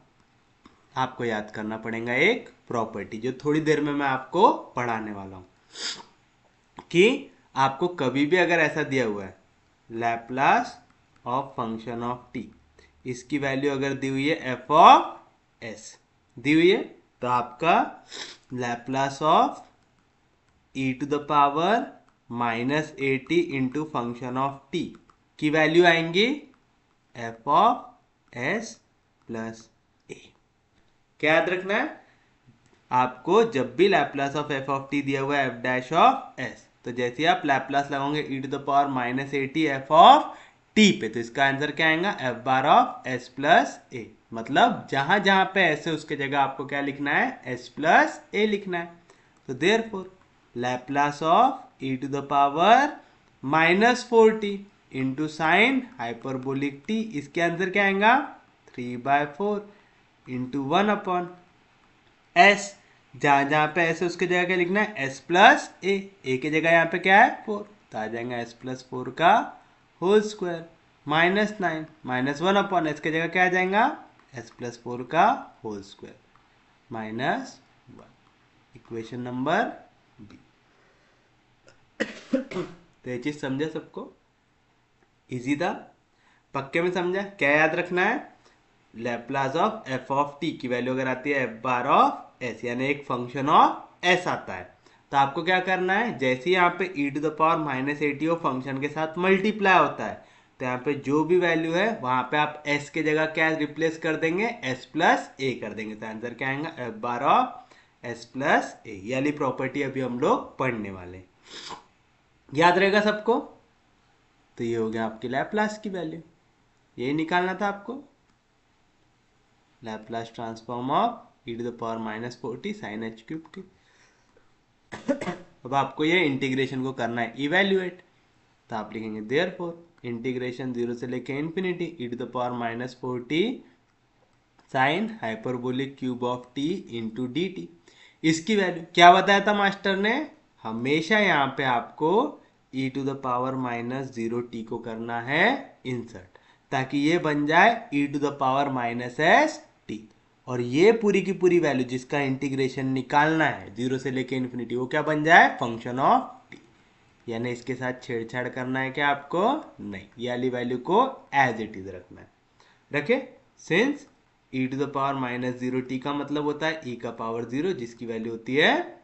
आपको याद करना पड़ेगा एक प्रॉपर्टी जो थोड़ी देर में मैं आपको पढ़ाने वाला हूं, कि आपको कभी भी अगर ऐसा दिया हुआ है Laplace of function of t, इसकी वैल्यू अगर दी हुई है एफ ऑफ एस दी हुई है, तो आपका Laplace of e to the power -at into function of t की वैल्यू आएंगी f of s plus a. क्या याद रखना है आपको, जब भी Laplace of f of t दिया हुआ है एफ डैश ऑफ एस, तो जैसे ही आप लैप्लास लगाओगे e to the power -at f of t पे, तो इसका आंसर क्या आएगा, f bar of s plus a, मतलब जहां जहां पे एस है उसके जगह आपको क्या लिखना है, एस प्लस ए लिखना है। तो therefore Laplace of e to the power -4t into sine hyperbolic t, इसके आंसर क्या आएगा, 3/4 इंटू 1 अपॉन एस, जहां जहां पे एस है उसके जगह क्या लिखना है, एस प्लस ए की जगह यहाँ पे क्या है 4, तो आ जाएगा एस प्लस 4 का होल स्क्वायर -9 -1 अपॉन एस की जगह क्या आ जाएगा, एस प्लस 4 का whole square -1, equation number b. तो ये चीज समझा सबको, इजी था, पक्के में समझा। क्या याद रखना है, Laplace of f of t की वैल्यू अगर आती है एफ बार ऑफ एस, यानी एक फंक्शन ऑफ एस आता है, तो आपको क्या करना है, जैसे यहाँ पे e to the power -at function के साथ मल्टीप्लाई होता है, तो यहाँ पे जो भी वैल्यू है वहां पे आप s के जगह क्या रिप्लेस कर देंगे, s प्लस ए कर देंगे, तो आंसर क्या आएगा, f bar of s plus a. ये वाली प्रॉपर्टी अभी हम लोग पढ़ने वाले, याद रहेगा सबको। तो ये हो गया आपकी लैप्लास की वैल्यू, यही निकालना था आपको, Laplace transform of e to the power -4t sin h cube t। अब आपको ये इंटीग्रेशन को करना है इवेल्युएट, तो आप लिखेंगे देयरफॉर इंटीग्रेशन 0 से लेके infinity e to the power -4t sine hyperbolic cube of t into D t. इसकी वैल्यू क्या बताया था मास्टर ने, हमेशा यहाँ पे आपको e to the power -0t को करना है इंसर्ट, ताकि ये बन जाए e to the power -st, और ये पूरी की पूरी वैल्यू जिसका इंटीग्रेशन निकालना है 0 से लेके इन्फिनिटी, वो क्या बन जाए, फंक्शन ऑफ t। यानी इसके साथ छेड़छाड़ करना है क्या आपको, नहीं, ये वाली वैल्यू को एज इट इज रखना है। रखे, since e to the power -0t का मतलब होता है e का पावर 0, जिसकी वैल्यू होती है,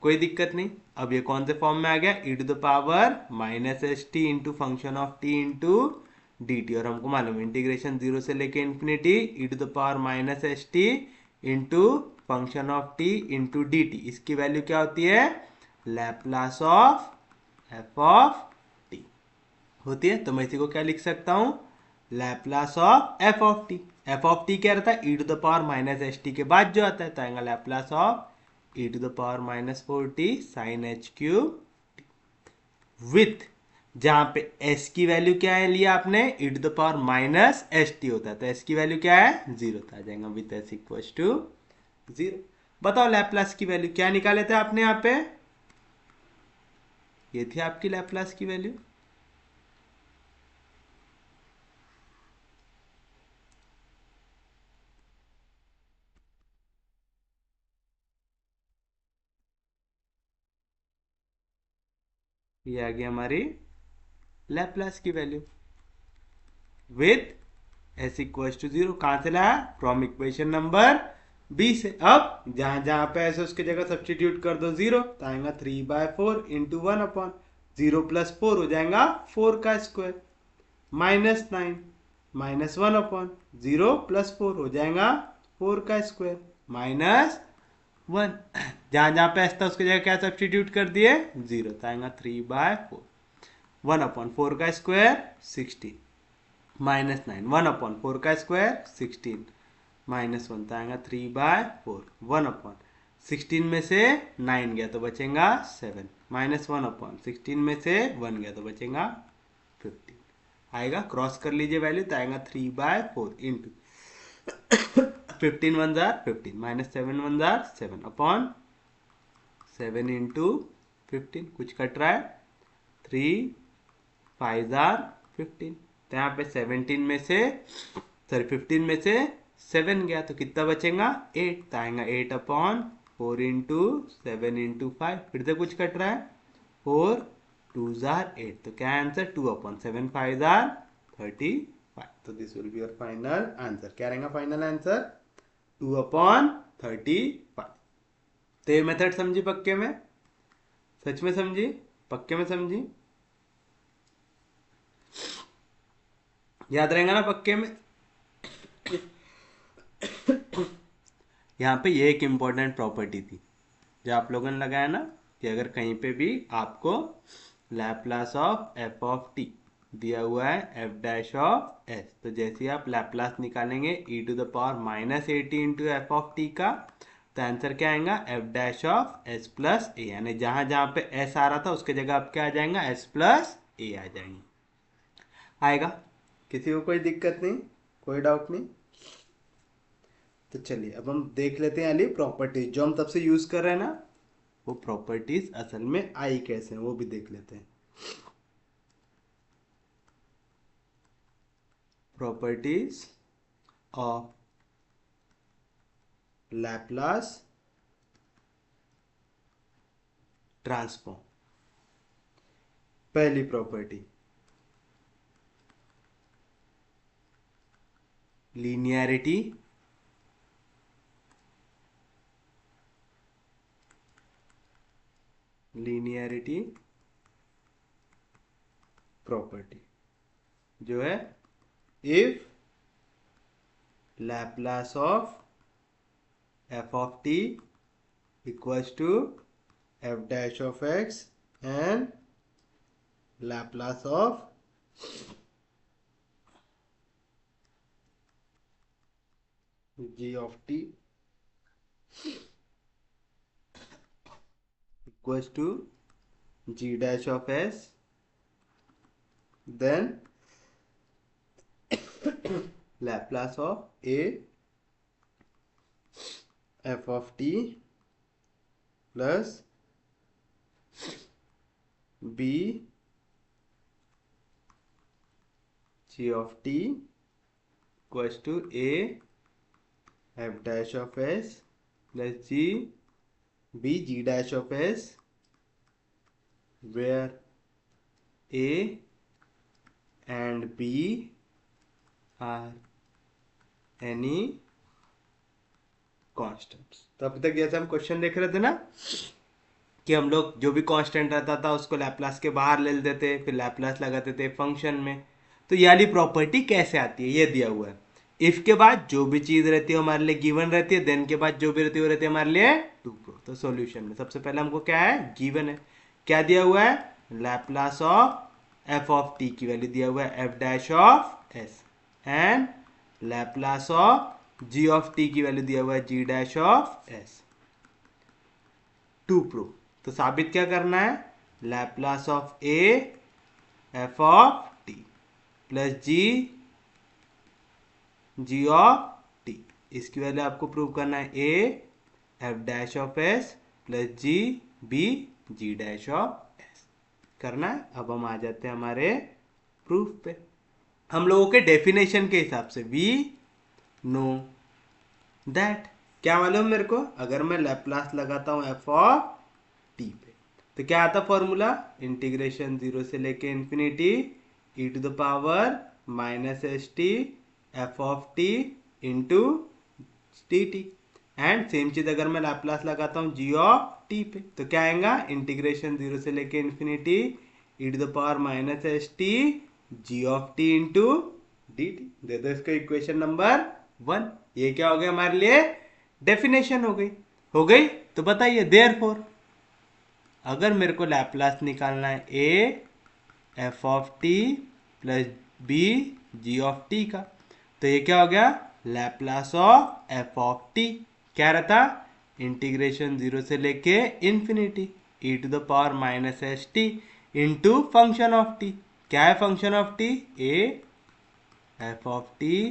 कोई दिक्कत नहीं। अब ये कौन से फॉर्म में आ गया, e to the power -st into function of t into D t, और हमको मालूम इंटीग्रेशन 0 से लेके infinity e to the power -st into function of t into D t, इसकी वैल्यू क्या होती है, Laplace of f of t होती है। तो मैं इसी को क्या लिख सकता हूं, Laplace of f of t. F of t क्या रहता है, e to the power -st के बाद जो आता है, तो आएगा Laplace of e to the power -4t sin h cube with जहां पे s की वैल्यू क्या है लिया आपने, e to the power minus s t होता है, तो s की वैल्यू क्या है, जीरो, तो आ जाएगा with s equal to zero. बताओ लैपलास की वैल्यू क्या निकाले थे आपने यहाँ पे, ये थी आपकी लैपलास की वैल्यू। ये आ गई हमारी लैपलास की value with s equal to zero. कहां से लाया, फ्रॉम इक्वेशन नंबर बी से। अब जहां जहां पे ऐसे उसके जगह सब्सटीट्यूट कर दो जीरो, तो आएगा 3/4 इंटू 1/, जीरो प्लस 4 हो जाएगा 4 का स्क्वायर, -9 -1/, जीरो प्लस 4 हो जाएगा 4 का स्क्वायर -1। जहां जहां पे ऐसा था उसके जगह क्या सब्सटीट्यूट कर दिए, जीरो, तो आएगा 3/4, 1/4 का स्क्वायर 16, -9, 1/4 का स्क्वायर 16, -1, तो आएगा 3/4, 1/16 में से 9 गया तो बचेगा 7, -1/16 में से 1 गया तो बचेगा 15। आएगा, क्रॉस कर लीजिए वैल्यू, तो आएगा 3/4 into 15 1 jar 15, -7 1 jar 7 upon 7 into 15, कुछ कट रहा है, 3 5 जार 15, तो यहाँ पे 17 में से, सॉरी 15 में से 7 गया तो कितना बचेगा, 8, तो आएगा 8/4 इंटू 7 इंटू 5, फिर से कुछ कट रहा है, 4 2 जार 8, तो क्या आंसर, 2/7, 5 जार 35, तो this will be your final answer. क्या रहेगा फाइनल आंसर, 2/35। तो ये मेथड समझी पक्के में, सच में समझी, पक्के में समझी, याद रहेगा ना पक्के में। यहाँ पे ये एक इम्पोर्टेंट प्रॉपर्टी थी जो आप लोगों ने लगाया ना, कि अगर कहीं पे भी आपको Laplace of f of t दिया हुआ है एफ डैश ऑफ एस, तो जैसे ही आप लैपलास निकालेंगे e to the power -80 into f of t का, तो आंसर क्या आएगा, f dash of s plus a, यानी जहां जहां पे एस आ रहा था उसके जगह आप क्या आ जाएगा, एस प्लस ए आ जाएंगे। आएगा, किसी को कोई दिक्कत नहीं, कोई डाउट नहीं। तो चलिए अब हम देख लेते हैं अली प्रॉपर्टीज जो हम तब से यूज कर रहे हैं ना, वो प्रॉपर्टीज असल में आई कैसे हैं वो भी देख लेते हैं। Properties of Laplace transform. पहली प्रॉपर्टी, लीनियरिटी, लीनियरिटी प्रॉपर्टी जो है, if Laplace of f of t equals to f dash of x and Laplace of g of t equals to g dash of s, then Laplace of a f of t plus b g of t equals to a f dash of s plus g b g dash of s, where a and b are any constants. तो अभी तक जैसे हम question देख रहे थे ना, कि हम लोग जो भी कांस्टेंट रहता था उसको लैपलास के बाहर ले लेते थे, फिर लैपलास लगाते थे फंक्शन में। तो ये वाली प्रॉपर्टी कैसे आती है, ये दिया हुआ है, इफ के बाद जो भी चीज रहती है हमारे लिए गिवन रहती है, देन के बाद जो भी रहती है वो रहती है हमारे लिए टू प्रो। तो सॉल्यूशन में सबसे पहले हमको क्या है, गिवन है, क्या दिया हुआ है, Laplace of f of t की वैल्यू दिया हुआ है f dash of s, and Laplace of g of t की वैल्यू दिया हुआ है g dash of s, to prove. तो साबित क्या करना है, Laplace of a f of t plus g of t. इसकी वैल्यू आपको प्रूव करना है a f dash of s plus b g dash of s करना है। अब हम आ जाते हैं हमारे प्रूफ पे। हम लोगों के डेफिनेशन के हिसाब से वी नो दैट, क्या मालूम मेरे को, अगर मैं लैप्लास लगाता हूं एफ ऑफ टी पे तो क्या आता फॉर्मूला, इंटीग्रेशन जीरो से लेके infinity e to the power minus s t f of T into D t. And same चीज अगर मैं लैप्लास लगाता हूँ जी ऑफ टी पे तो क्या आएगा, इंटीग्रेशन जीरो से लेके infinity e to the power minus s t g of T into D t. दे दो इसको इक्वेशन नंबर 1। ये क्या हो गया हमारे लिए, डेफिनेशन हो गई। तो बताइए देयरफॉर अगर मेरे को लैप्लास निकालना है a f of t plus b g of t का, तो ये क्या हो गया, Laplace of f of t क्या रहता, इंटीग्रेशन जीरो से लेके infinity e to the power minus s t into function of t. क्या है function of t, a f of t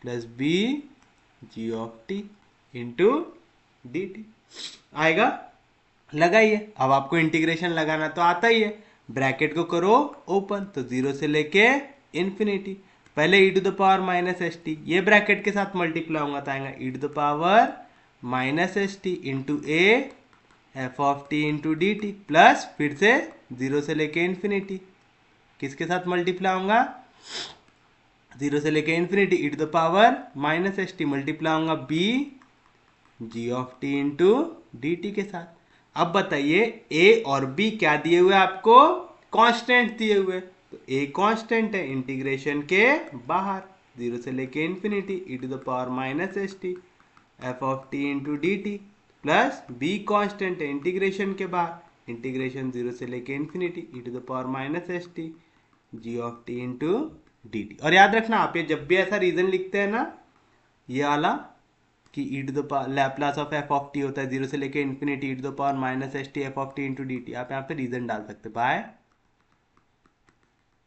plus b g of T into D t आएगा। लगाइए, अब आपको इंटीग्रेशन लगाना तो आता ही है, ब्रैकेट को करो ओपन तो जीरो से लेके इंफिनिटी, पहले e to the power minus s t, ये ब्रैकेट के साथ मल्टीप्लाई होगा तो आएगा ई to the power minus s t into a f of T into D t plus फिर से जीरो से लेके इंफिनिटी, किसके साथ मल्टीप्लाई होगा, जीरो से लेके infinity e to the power minus s t multiply होगा b g of T into D t के साथ। अब बताइए ए और बी क्या दिए हुए आपको, कांस्टेंट दिए हुए, तो ए कांस्टेंट है इंटीग्रेशन के बाहर जीरो से लेके infinity e to the power minus s t f of T into D t plus b constant है इंटीग्रेशन के बाहर इंटीग्रेशन जीरो से लेके infinity e to the power minus s t g of T into D t. और याद रखना आप ये जब भी ऐसा रीजन लिखते हैं ना, ये वाला कि e to the power Laplace of f of t होता है जीरो से लेके infinity e to the power minus s t f of T into D t, आप यहाँ पे रीजन डाल सकते बाय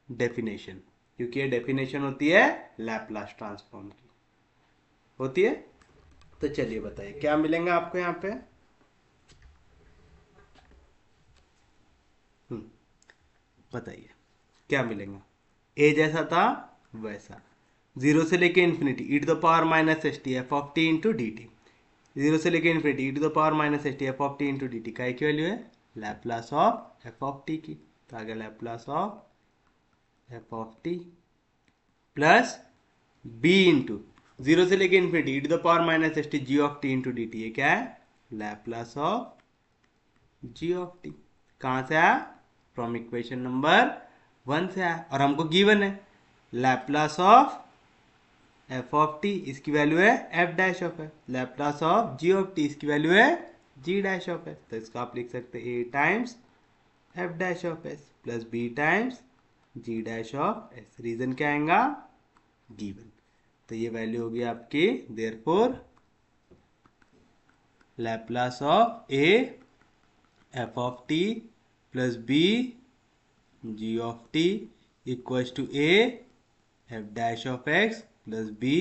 डेफिनेशन, क्योंकि ये डेफिनेशन होती है लैप्लास ट्रांसफॉर्म की होती है। तो चलिए बताइए क्या मिलेंगे आपको यहाँ पे, बताइए क्या मिलेगा, ए जैसा था वैसा जीरो से लेके infinity e to the power minus s t f of T into D t, zero से लेके infinity e to the power minus s t f of T into D t का एक वैल्यू है Laplace of f of t की, तो आ गया Laplace of f of t plus b into zero से लेके infinity e to the power minus s t g of T into D t, ये क्या है Laplace of g of t. कहाँ से आया, फ्रॉम इक्वेशन नंबर 1 से आया, और हमको गिवन है Laplace of f of t, इसकी वैल्यू है f dash of f, Laplace of g of t, इसकी वैल्यू है जी डैश ऑफ एस, तो इसको आप लिख सकते हैं a times f dash of s plus b times g dash of s. Reason क्या आएगा, गिवन, तो ये वैल्यू होगी आपकी therefore Laplace of a f of t plus b g of t equals to a f dash of x plus b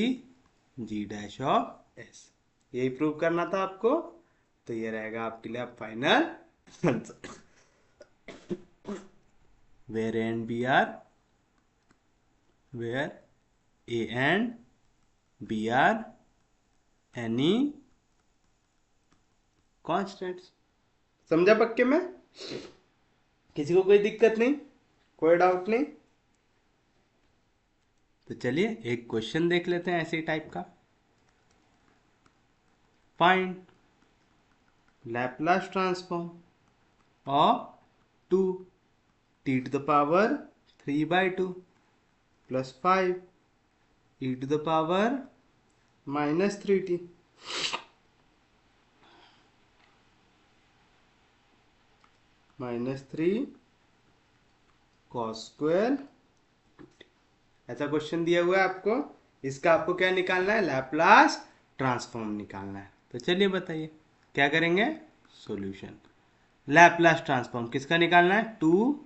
g dash of s. यही prove करना था आपको, तो ये रहेगा आपके लिए आप final answer, where a and b are, where a and b are any constants. समझा पक्के में, किसी को कोई दिक्कत नहीं, कोई डाउट नहीं। तो चलिए एक क्वेश्चन देख लेते हैं ऐसे टाइप का, find Laplace transform of 2 t to the power 3/2 plus 5 e to the power minus 3t minus 3 cos square, ऐसा क्वेश्चन दिया हुआ है आपको, इसका आपको क्या निकालना है, लैप्लास ट्रांसफॉर्म निकालना है। तो चलिए बताइए क्या करेंगे, सॉल्यूशन, लैप्लास ट्रांसफॉर्म किसका निकालना है, 2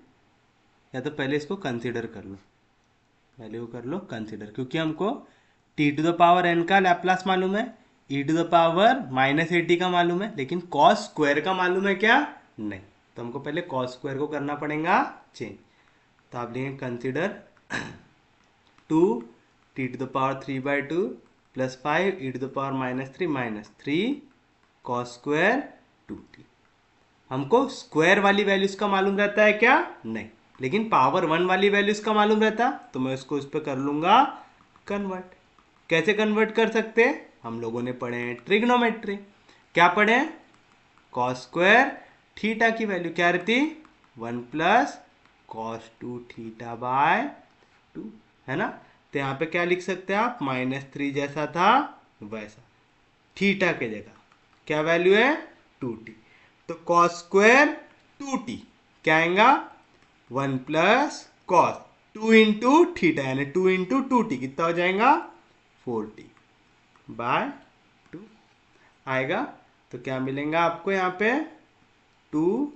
या तो पहले इसको कंसिडर कर लो, पहले वो कर लो कंसिडर, क्योंकि हमको t to the power n का लैप्लास मालूम है, e to the power minus a t का मालूम है, लेकिन कॉस स्क्वायर का मालूम है क्या? नहीं। तो हमको पहले कॉस स्क्वायर को करना पड़ेगा चेंज। तो आप लेंगे consider two t to the power 3/2 plus 5 e to the power -3 cos square 2t। हमको स्क्वायर वाली वैल्यूज का मालूम रहता है क्या? नहीं। लेकिन पावर 1 वाली वैल्यूज का मालूम रहता, तो मैं उसको इस पर कर लूंगा कन्वर्ट। कैसे कन्वर्ट कर सकते हैं? हम लोगों ने पढ़े हैं ट्रिग्नोमेट्री। क्या पढ़े हैं? कॉस स्क्वायर थीटा की वैल्यू क्या रहती? 1 प्लस कॉस 2 थीटा बाय 2, है ना। तो यहाँ पे क्या लिख सकते हैं आप? -3 जैसा था वैसा, थीटा के जगह क्या वैल्यू है? 2t। तो कॉस स्क्वायर 2t क्या आएगा? 1 प्लस कॉस 2 इंटू थीटा, यानी 2 इंटू 2t कितना हो जाएगा? 4t बाय 2 आएगा। तो क्या मिलेगा आपको यहाँ पे? 2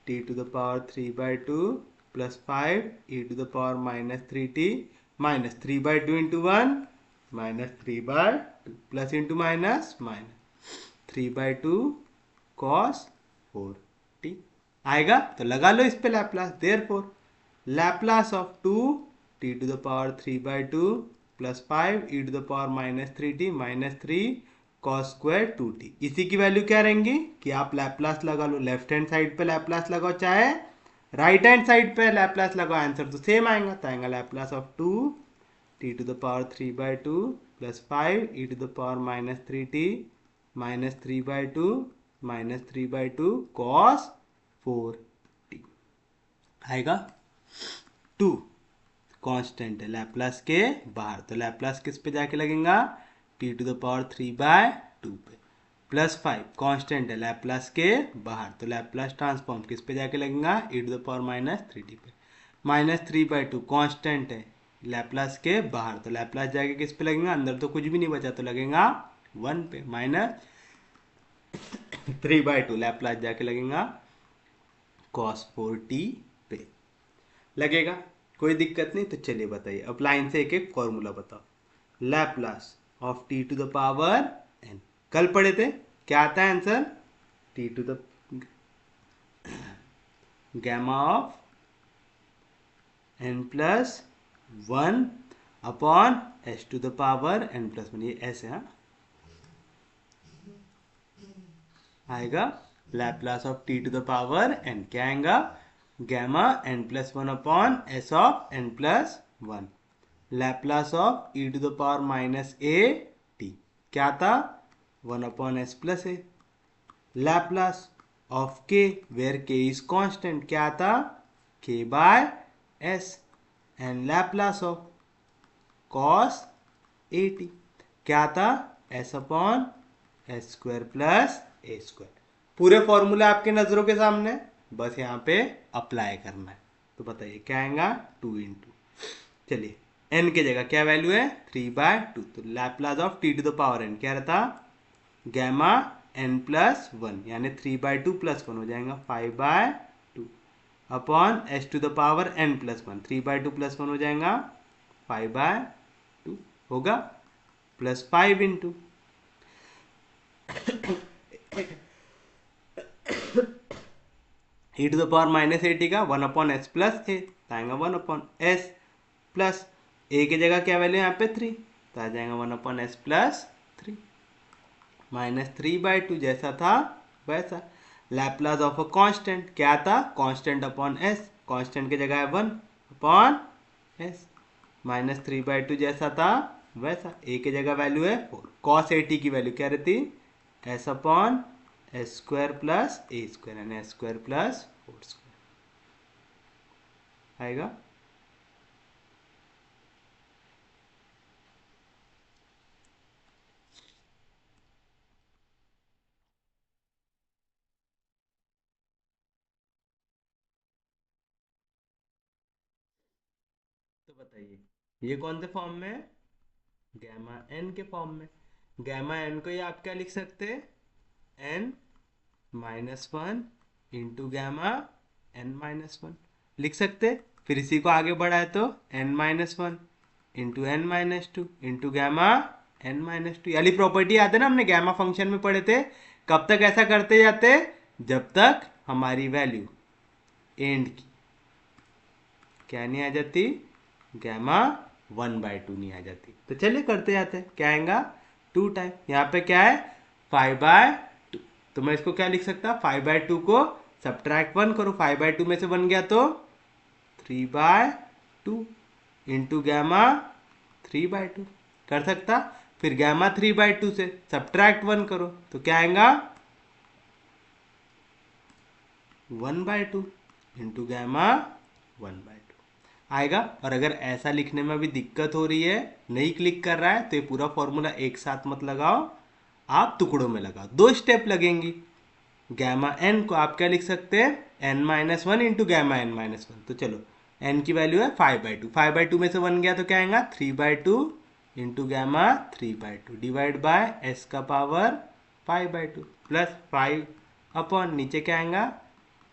t to the power 3/2 plus 5 e to the power -3t -3/2 into 1 -3/2 plus into minus minus 3/2 cos 4t आएगा। तो लगा लो इस पे Laplace. Therefore Laplace of 2 t to the power 3/2 plus 5 e to the power -3t -3 cos square 2t। इसी की value क्या रहेंगी कि आप लैप्लास लगा लो, लेफ्ट हैंड साइड पे लैप्लास लगाओ चाहे राइट हैंड साइड पे लैप्लास लगाओ, आंसर तो सेम आएगा। तो आएगा Laplace of 2 t to the power 3/2 plus 5 e to the power -3t -3/2 -3/2 cos 4t आएगा। 2 कांस्टेंट है लैप्लास के बाहर, तो लैप्लास किस पे जाके लगेगा? टी टू द पावर 3/2 पे। प्लस 5 कांस्टेंट है लैप्लास के बाहर, तो लैप्लास ट्रांसफॉर्म किस पे जाके लगेगा? E to the power -3t पे। -3/2 कांस्टेंट है लैप्लास के बाहर, तो लैप्लास जाके किस पे लगेगा? अंदर तो कुछ भी नहीं बचा, तो लगेगा 1 पे। -3/2 लैप्लास जाके लगेगा cos 4t पे लगेगा। कोई दिक्कत नहीं। तो चलिए बताइए, अब लाइन से एक एक फॉर्मूला बताओ। Laplace of t to the power n, कल पढ़े थे, क्या आता है answer? T to the gamma of n plus 1 upon s to the power n plus 1, ये ऐसे है आएगा। Laplace of t to the power n क्या आएगा? Gamma n plus 1 upon s of n plus 1। Laplace of e to the power -a t क्या था? 1 upon s plus a. Laplace of k where k is constant क्या था? k by s। And Laplace of cos at क्या था? s upon S square plus a square. पूरे formula आपके नजरों के सामने, बस यहाँ पे अप्लाई करना है। तो बताइए क्या आएगा? 2 इंटू, चलिए n के जगह क्या वैल्यू है? 3/2। तो Laplace of t to the power n क्या रहता? गैमा n प्लस 1, यानी 3/2 प्लस 1 हो जाएगा 5/2 upon s to the power n plus 1, 3/2 plus 1 हो जाएगा 5/2 होगा, plus 5 into E to the power -80 का 1 अपॉन एस प्लस ए, तो आएगा 1 अपॉन एस प्लस ए की जगह क्या वैल्यू यहाँ पे 3, तो आ जाएगा 1 अपॉन एस प्लस 3 -3/2 जैसा था वैसा। लैप्लास ऑफ अ कांस्टेंट क्या था? कांस्टेंट अपॉन एस, कांस्टेंट की जगह है 1 अपॉन एस, -3/2 जैसा था वैसा। ए की जगह वैल्यू है 4, कॉस 80 की वैल्यू क्या रहती? S upon S square plus a square, यानी एस स्क्वायर प्लस 4 स्क्वायर आएगा। तो बताइए ये कौन से फॉर्म में है? गैमा एन के फॉर्म में। गैमा एन को ये आप क्या लिख सकते हैं? n-1 इंटू गैमा n-1 लिख सकते हैं। फिर इसी को आगे बढ़ाए तो n-1 into n-2 into gamma n-2। यानी प्रॉपर्टी याद है ना, हमने गैमा फंक्शन में पढ़े थे। कब तक ऐसा करते जाते? जब तक हमारी वैल्यू एंड की क्या नहीं आ जाती, गैमा 1/2 नहीं आ जाती। तो चलिए करते जाते हैं। क्या आएगा? 2 टाइम। यहाँ पे क्या है? 5/2। तो मैं इसको क्या लिख सकता? 5/2 को सब्ट्रैक्ट 1 करो। 5/2 में से 1 गया तो 3/2 इंटू गैमा 3/2 कर सकता। फिर गैमा 3/2 से सब्ट्रैक्ट 1 करो तो क्या आएगा? 1/2 इंटू गैमा 1/2 आएगा। और अगर ऐसा लिखने में भी दिक्कत हो रही है, नहीं क्लिक कर रहा है, तो ये पूरा फॉर्मूला एक साथ मत लगाओ, आप टुकड़ों में लगाओ। 2 स्टेप लगेंगी। गैमा एन को आप क्या लिख सकते हैं? n-1 into gamma n-1। तो चलो, n की वैल्यू है 5/2। 5/2 में से 1 गया तो क्या आएगा? 3/2 into gamma 3/2 divide by s का पावर 5/2 प्लस 5 अपॉन नीचे क्या आएगा?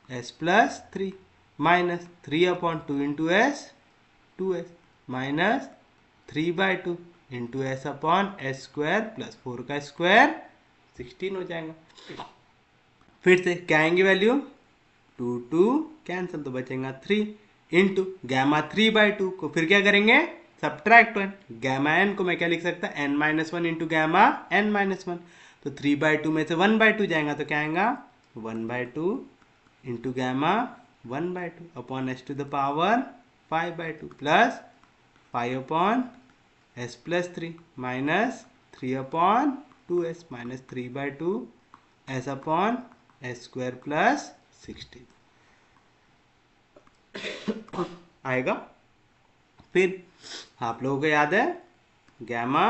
s plus 3 minus 3/2 into s 2s minus 3/2 into s upon s square plus 4 का स्क्वायर 16 हो जाएगा। फिर से क्या आएंगे वैल्यू? 2 कैंसिल तो बचेगा 3 इंटू गैमा 3/2 को फिर क्या करेंगे? सब्ट्रैक्ट 1। गैमा एन को मैं क्या लिख सकता? n-1 into gamma n-1। तो 3/2 में से 1/2 जाएगा तो क्या आएगा? 1/2 into gamma 1/2 upon s to the power 5/2 plus 5 upon s plus 3 minus 3 upon 2s minus 3/2 s upon s square plus 16 आएगा। फिर आप लोगों को याद है गैमा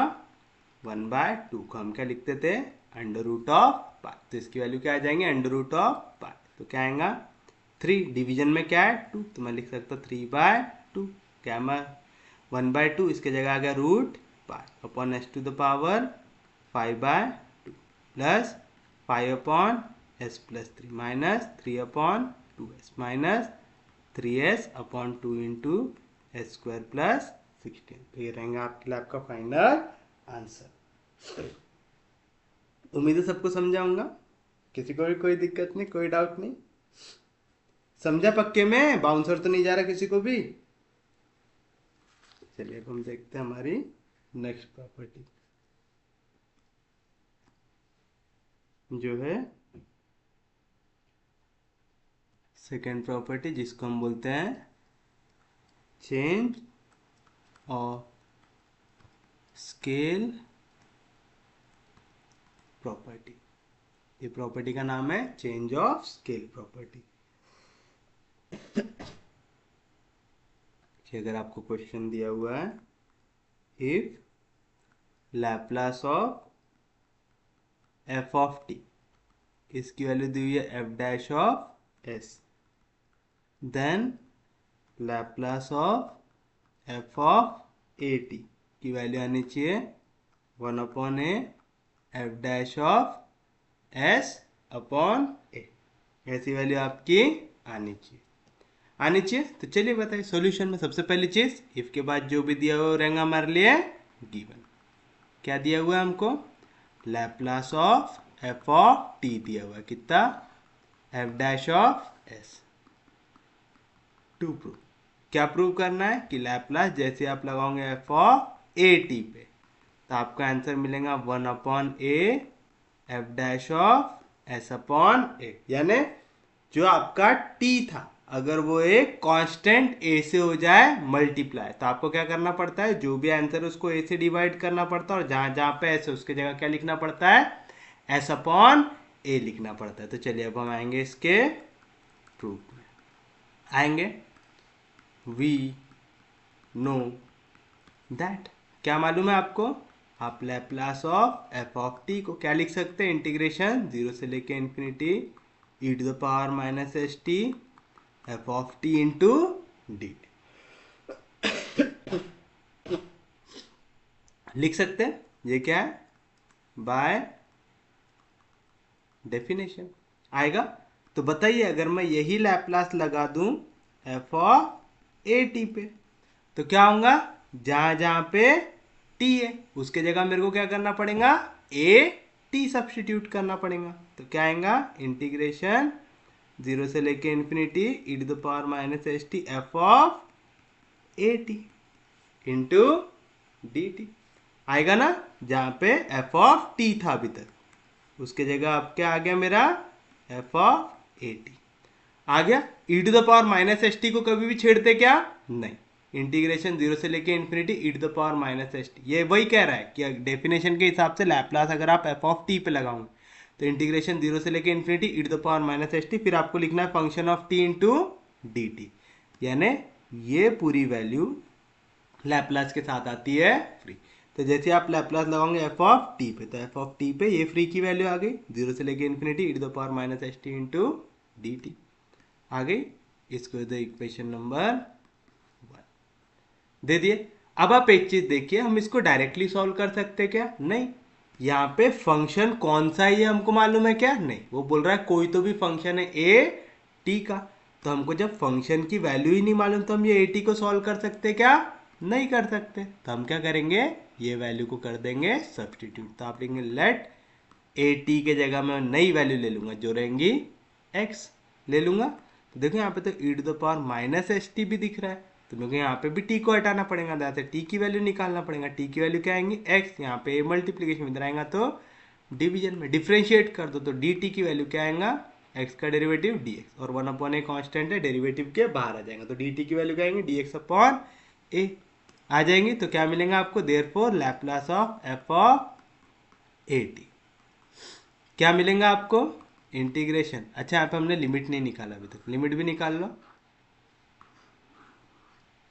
1/2 को हम क्या लिखते थे? अंडर रूट ऑफ पाई। तो इसकी वैल्यू क्या आ जाएंगे? अंडर रूट ऑफ पाई। तो क्या आएगा? 3 डिवीजन में क्या है? 2। तो मैं लिख सकता 3/2 गैमा 1/2 इसके जगह आ गया root pi upon s to the power 5/2 plus 5 upon s plus 3 minus 3 upon 2s minus 3s upon 2 into s square plus 16। तो ये रहेंगे आपके लिए आपका फाइनल आंसर। उम्मीद है सबको समझाऊंगा, किसी को भी कोई दिक्कत नहीं, कोई डाउट नहीं। समझा पक्के में? बाउंसर तो नहीं जा रहा किसी को भी? चलिए अब हम देखते हैं हमारी नेक्स्ट प्रॉपर्टी जो है सेकेंड प्रॉपर्टी, जिसको हम बोलते हैं चेंज ऑफ स्केल प्रॉपर्टी। ये प्रॉपर्टी का नाम है चेंज ऑफ स्केल प्रॉपर्टी। कि अगर आपको क्वेश्चन दिया हुआ है if Laplace of f of t, इसकी वैल्यू दी हुई है f dash of s, then Laplace of f of a t की वैल्यू आनी चाहिए 1/a f dash of s upon a. ऐसी वैल्यू आपकी आनी चाहिए, आनी चाहिए। तो चलिए बताइए सॉल्यूशन में सबसे पहली चीज, इफ के बाद जो भी दिया हुआ रहेगा हमारे लिए गिवन। क्या दिया हुआ है हमको? Laplace of f of t दिया हुआ है, कितना? F dash of s. To prove, क्या प्रूव करना है? कि लैप्लास जैसे आप लगाओगे एफ ऑफ ए टी पे तो आपका आंसर मिलेगा 1/a f dash of s upon a. यानी जो आपका टी था अगर वो एक कांस्टेंट ए से हो जाए मल्टीप्लाई, तो आपको क्या करना पड़ता है? जो भी आंसर है उसको ए से डिवाइड करना पड़ता है, और जहां जहां पे एस है उसके जगह क्या लिखना पड़ता है? एस अपॉन ए लिखना पड़ता है। तो चलिए अब हम आएंगे इसके प्रूफ में। आएंगे वी नो दैट, क्या मालूम है आपको? आप Laplace of f of t को क्या लिख सकते हैं? इंटीग्रेशन 0 से लेके infinity e to the power minus s t f of T into d लिख सकते हैं। ये क्या है? बाय डेफिनेशन आएगा। तो बताइए अगर मैं यही लैप्लास लगा दूं एफ ऑफ ए टी पे। तो क्या होगा, जहां जहां पे टी है उसके जगह मेरे को क्या करना पड़ेगा, ए टी सब्सटीट्यूट करना पड़ेगा। तो क्या आएगा, इंटीग्रेशन 0 से लेके infinity e to the power minus s t f of a T into D t आएगा ना, जहां पे एफ ऑफ टी था अभी तक उसके जगह अब क्या आ गया मेरा, एफ ऑफ ए टी आ गया। E to the power minus s t को कभी भी छेड़ते क्या, नहीं, इंटीग्रेशन 0 से लेके infinity e to the power minus s t, ये वही कह रहा है कि डेफिनेशन के हिसाब से लैपलास अगर आप एफ ऑफ टी पे लगाओगे तो इंटीग्रेशन 0 से लेके infinity e to the power minus s t, फिर आपको लिखना है function of T into D t, यानी ये पूरी वैल्यू लैपलास के साथ आती है फ्री। तो जैसे आप लैपलास लगाओगे एफ ऑफ टी पे, तो एफ ऑफ टी पे ये फ्री की वैल्यू आ गई 0 से लेके infinity e to the power minus s t into D t आ गई। इसको दे इक्वेशन नंबर 1 दे दिए। अब आप एक चीज देखिए, हम इसको डायरेक्टली सॉल्व कर सकते क्या, नहीं, यहाँ पे फंक्शन कौन सा है ये हमको मालूम है क्या, नहीं, वो बोल रहा है कोई तो भी फंक्शन है ए टी का। तो हमको जब फंक्शन की वैल्यू ही नहीं मालूम तो हम ये ए टी को सॉल्व कर सकते क्या, नहीं कर सकते। तो हम क्या करेंगे, ये वैल्यू को कर देंगे सब्सटीट्यूट। तो आप लिखेंगे लेट ए टी के जगह मैं नई वैल्यू ले लूंगा जो रहेंगी एक्स ले लूंगा। तो देखो यहाँ पे तो e to the power minus s t भी दिख रहा है, तो मेरे को यहाँ पे भी टी को हटाना पड़ेगा, यहाँ से टी की वैल्यू निकालना पड़ेगा। टी की वैल्यू क्या आएंगी, एक्स, यहाँ पे मल्टीप्लीकेशन में इधर आएगा तो डिवीजन में डिफ्रेंशिएट कर दो, तो डी टी की वैल्यू क्या आएगा, एक्स का डेरिवेटिव डी एक्स, और 1/a कांस्टेंट है, डेरिवेटिव के बाहर आ जाएगा, तो डी टी की वैल्यू क्या आएंगी, डी एक्स अपॉन ए आ जाएंगी। तो क्या मिलेगा आपको, therefore Laplace of f of a t क्या मिलेगा आपको, इंटीग्रेशन। अच्छा यहाँ पे हमने लिमिट नहीं निकाला अभी तक, लिमिट भी निकाल लो,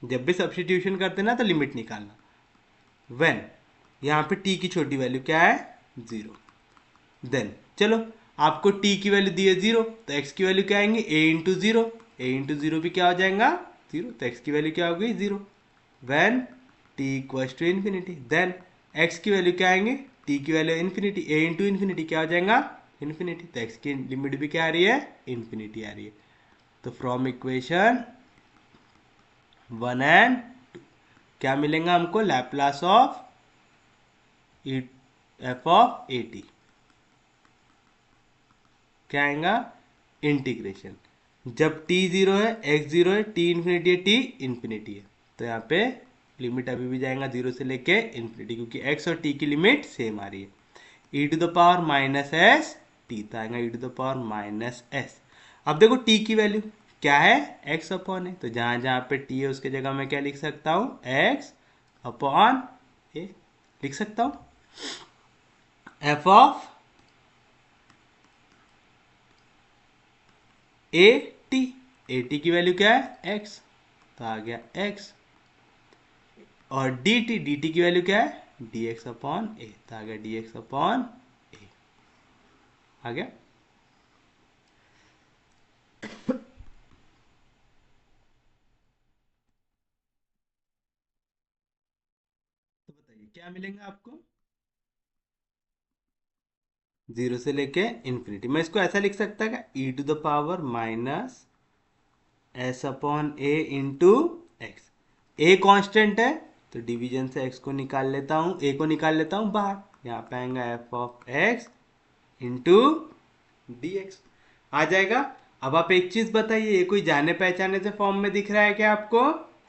जब भी सब्स्टिट्यूशन करते ना तो लिमिट निकालना। व्हेन यहाँ पे t की छोटी वैल्यू क्या है, 0, देन चलो आपको t की वैल्यू दी है 0, तो x की वैल्यू क्या आएंगी, a into zero, A into zero भी क्या हो जाएगा 0, तो x की वैल्यू क्या होगी 0। When t equals to infinity, then x की वैल्यू क्या आएंगे, t की value infinity, a into infinity क्या हो जाएगा इन्फिनिटी, तो x की लिमिट भी क्या आ रही है, इन्फिनिटी आ रही है। तो फ्रॉम इक्वेशन 1 एंड 2 क्या मिलेगा हमको, Laplace of f of a t क्या आएगा, इंटीग्रेशन, जब t 0 है, x 0 है, t इन्फिनिटी है, t इन्फिनिटी है, तो यहाँ पे लिमिट अभी भी जाएगा 0 से लेके इन्फिनिटी, क्योंकि x और t की लिमिट सेम आ रही है। e to the power minus s t, तो आएगा e to the power minus s. अब देखो t की वैल्यू क्या है, x अपॉन है, तो जहां जहां पे t है उसके जगह मैं क्या लिख सकता हूं, x अपॉन ए लिख सकता हूं। एफ ऑफ ए टी की वैल्यू क्या है, x, तो आ गया x, और डी टी की वैल्यू क्या है, डी एक्स अपॉन ए, तो आ गया डी एक्स अपॉन ए आ गया। तो बताइए क्या मिलेगा आपको, 0 से लेके इन्फिनिटी, मैं इसको ऐसा लिख सकता है e to the power minus s upon a into x, a constant है तो डिवीजन से एक्स को निकाल लेता हूँ, ए को निकाल लेता हूँ बाहर, यहाँ पे आएगा f of x into D x आ जाएगा। अब आप एक चीज बताइए, ये कोई जाने पहचाने से फॉर्म में दिख रहा है क्या आपको,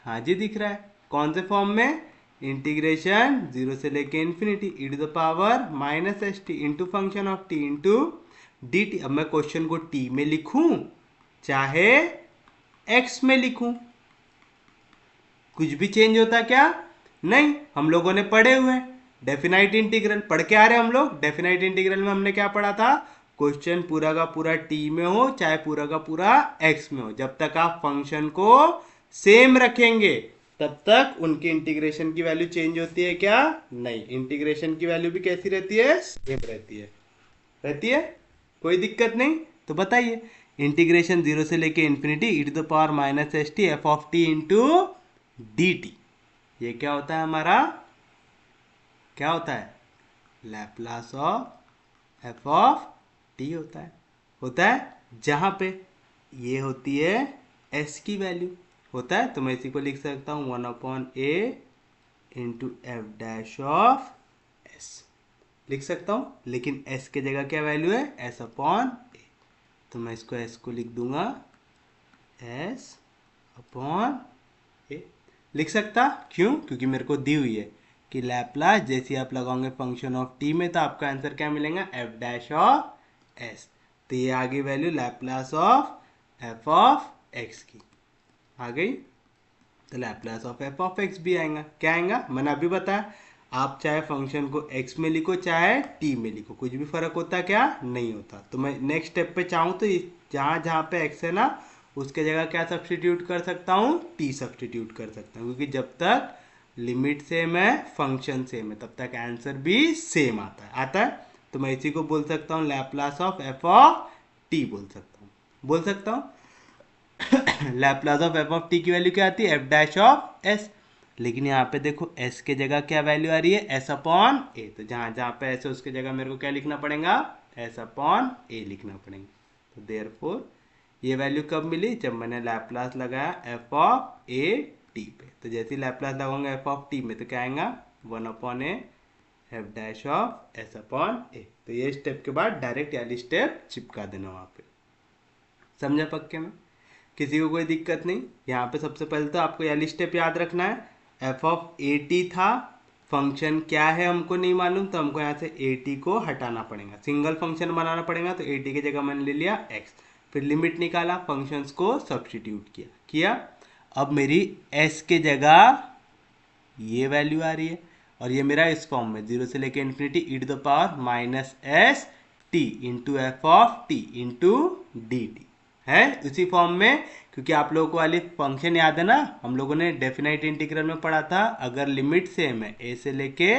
हाँ जी दिख रहा है, कौन से फॉर्म में, इंटीग्रेशन 0 से लेके infinity e to the power minus s t into function of T into D t. अब मैं क्वेश्चन को टी में लिखूं चाहे एक्स में लिखूं, कुछ भी चेंज होता क्या, नहीं, हम लोगों ने पढ़े हुए हैं डेफिनाइट इंटीग्रल, पढ़ के आ रहे हैं हम लोग। डेफिनाइट इंटीग्रल में हमने क्या पढ़ा था, क्वेश्चन पूरा का पूरा टी में हो चाहे पूरा का पूरा एक्स में हो, जब तक आप फंक्शन को सेम रखेंगे तब तक उनकी इंटीग्रेशन की वैल्यू चेंज होती है क्या, नहीं, इंटीग्रेशन की वैल्यू भी कैसी रहती है, सेम रहती है, कोई दिक्कत नहीं। तो बताइए, इंटीग्रेशन 0 से लेके infinity e to the power minus s t f of T into D t, ये क्या होता है हमारा, क्या होता है, Laplace of f of t होता है जहां पे ये होती है एस की वैल्यू, होता है, तो मैं इसी को लिख सकता हूँ 1/a into f dash of S लिख सकता हूँ। लेकिन एस के जगह क्या वैल्यू है, एस अपॉन ए, तो मैं इसको एस को लिख दूंगा एस अपॉन ए। लिख सकता, क्यों, क्योंकि मेरे को दी हुई है कि लैप्लास जैसे आप लगाओगे फंक्शन ऑफ टी में तो आपका आंसर क्या मिलेगा, एफ डैश ऑफ एस। तो ये आ गई value Laplace of f of x की आ गई। तो Laplace of f of x भी आएगा, क्या आएगा, मैंने अभी बताया। आप चाहे फंक्शन को एक्स में लिखो चाहे टी में लिखो, कुछ भी फर्क होता क्या, नहीं होता। तो मैं नेक्स्ट स्टेप पे चाहूँ तो जहाँ जहाँ पे एक्स है ना उसके जगह क्या सब्सटीट्यूट कर सकता हूँ, टी सब्सटीट्यूट कर सकता हूँ, क्योंकि जब तक लिमिट सेम है फंक्शन सेम है तब तक आंसर भी सेम आता है। तो मैं इसी को बोल सकता हूँ Laplace of f of T बोल सकता हूँ। Laplace of f of t की वैल्यू क्या आती है, एफ डैश ऑफ एस। लेकिन यहाँ पे देखो एस के जगह क्या वैल्यू आ रही है, एस अपॉन ए। तो जहाँ जहाँ पे एस है उसके जगह मेरे को क्या लिखना पड़ेगा, एस अपॉन ए लिखना पड़ेगा। तो देयरफॉर ये वैल्यू कब मिली, जब मैंने लैप्लास लगाया एफ ऑफ ए टी पे। तो जैसे ही लैप्लास लगाऊंगा एफ ऑफ टी में तो क्या आएगा, 1/a f dash of s upon a. तो ये स्टेप के बाद डायरेक्ट वाली स्टेप चिपका देना वहाँ पे। समझा पक्के में, किसी को कोई दिक्कत नहीं। यहाँ पे सबसे पहले तो आपको ये स्टेप याद रखना है, एफ ऑफ ए टी था, फंक्शन क्या है हमको नहीं मालूम, तो हमको यहाँ से ए टी को हटाना पड़ेगा, सिंगल फंक्शन बनाना पड़ेगा। तो ए टी की जगह मैंने ले लिया एक्स, फिर लिमिट निकाला, फंक्शंस को सब्सटीट्यूट किया। अब मेरी एस के जगह ये वैल्यू आ रही है और ये मेरा इस फॉर्म में 0 से लेके infinity e to the power minus s t into f of T into D t है उसी फॉर्म में। क्योंकि आप लोगों को वाली फंक्शन याद है ना, हम लोगों ने डेफिनाइट इंटीग्रल में पढ़ा था, अगर लिमिट सेम है ए से लेके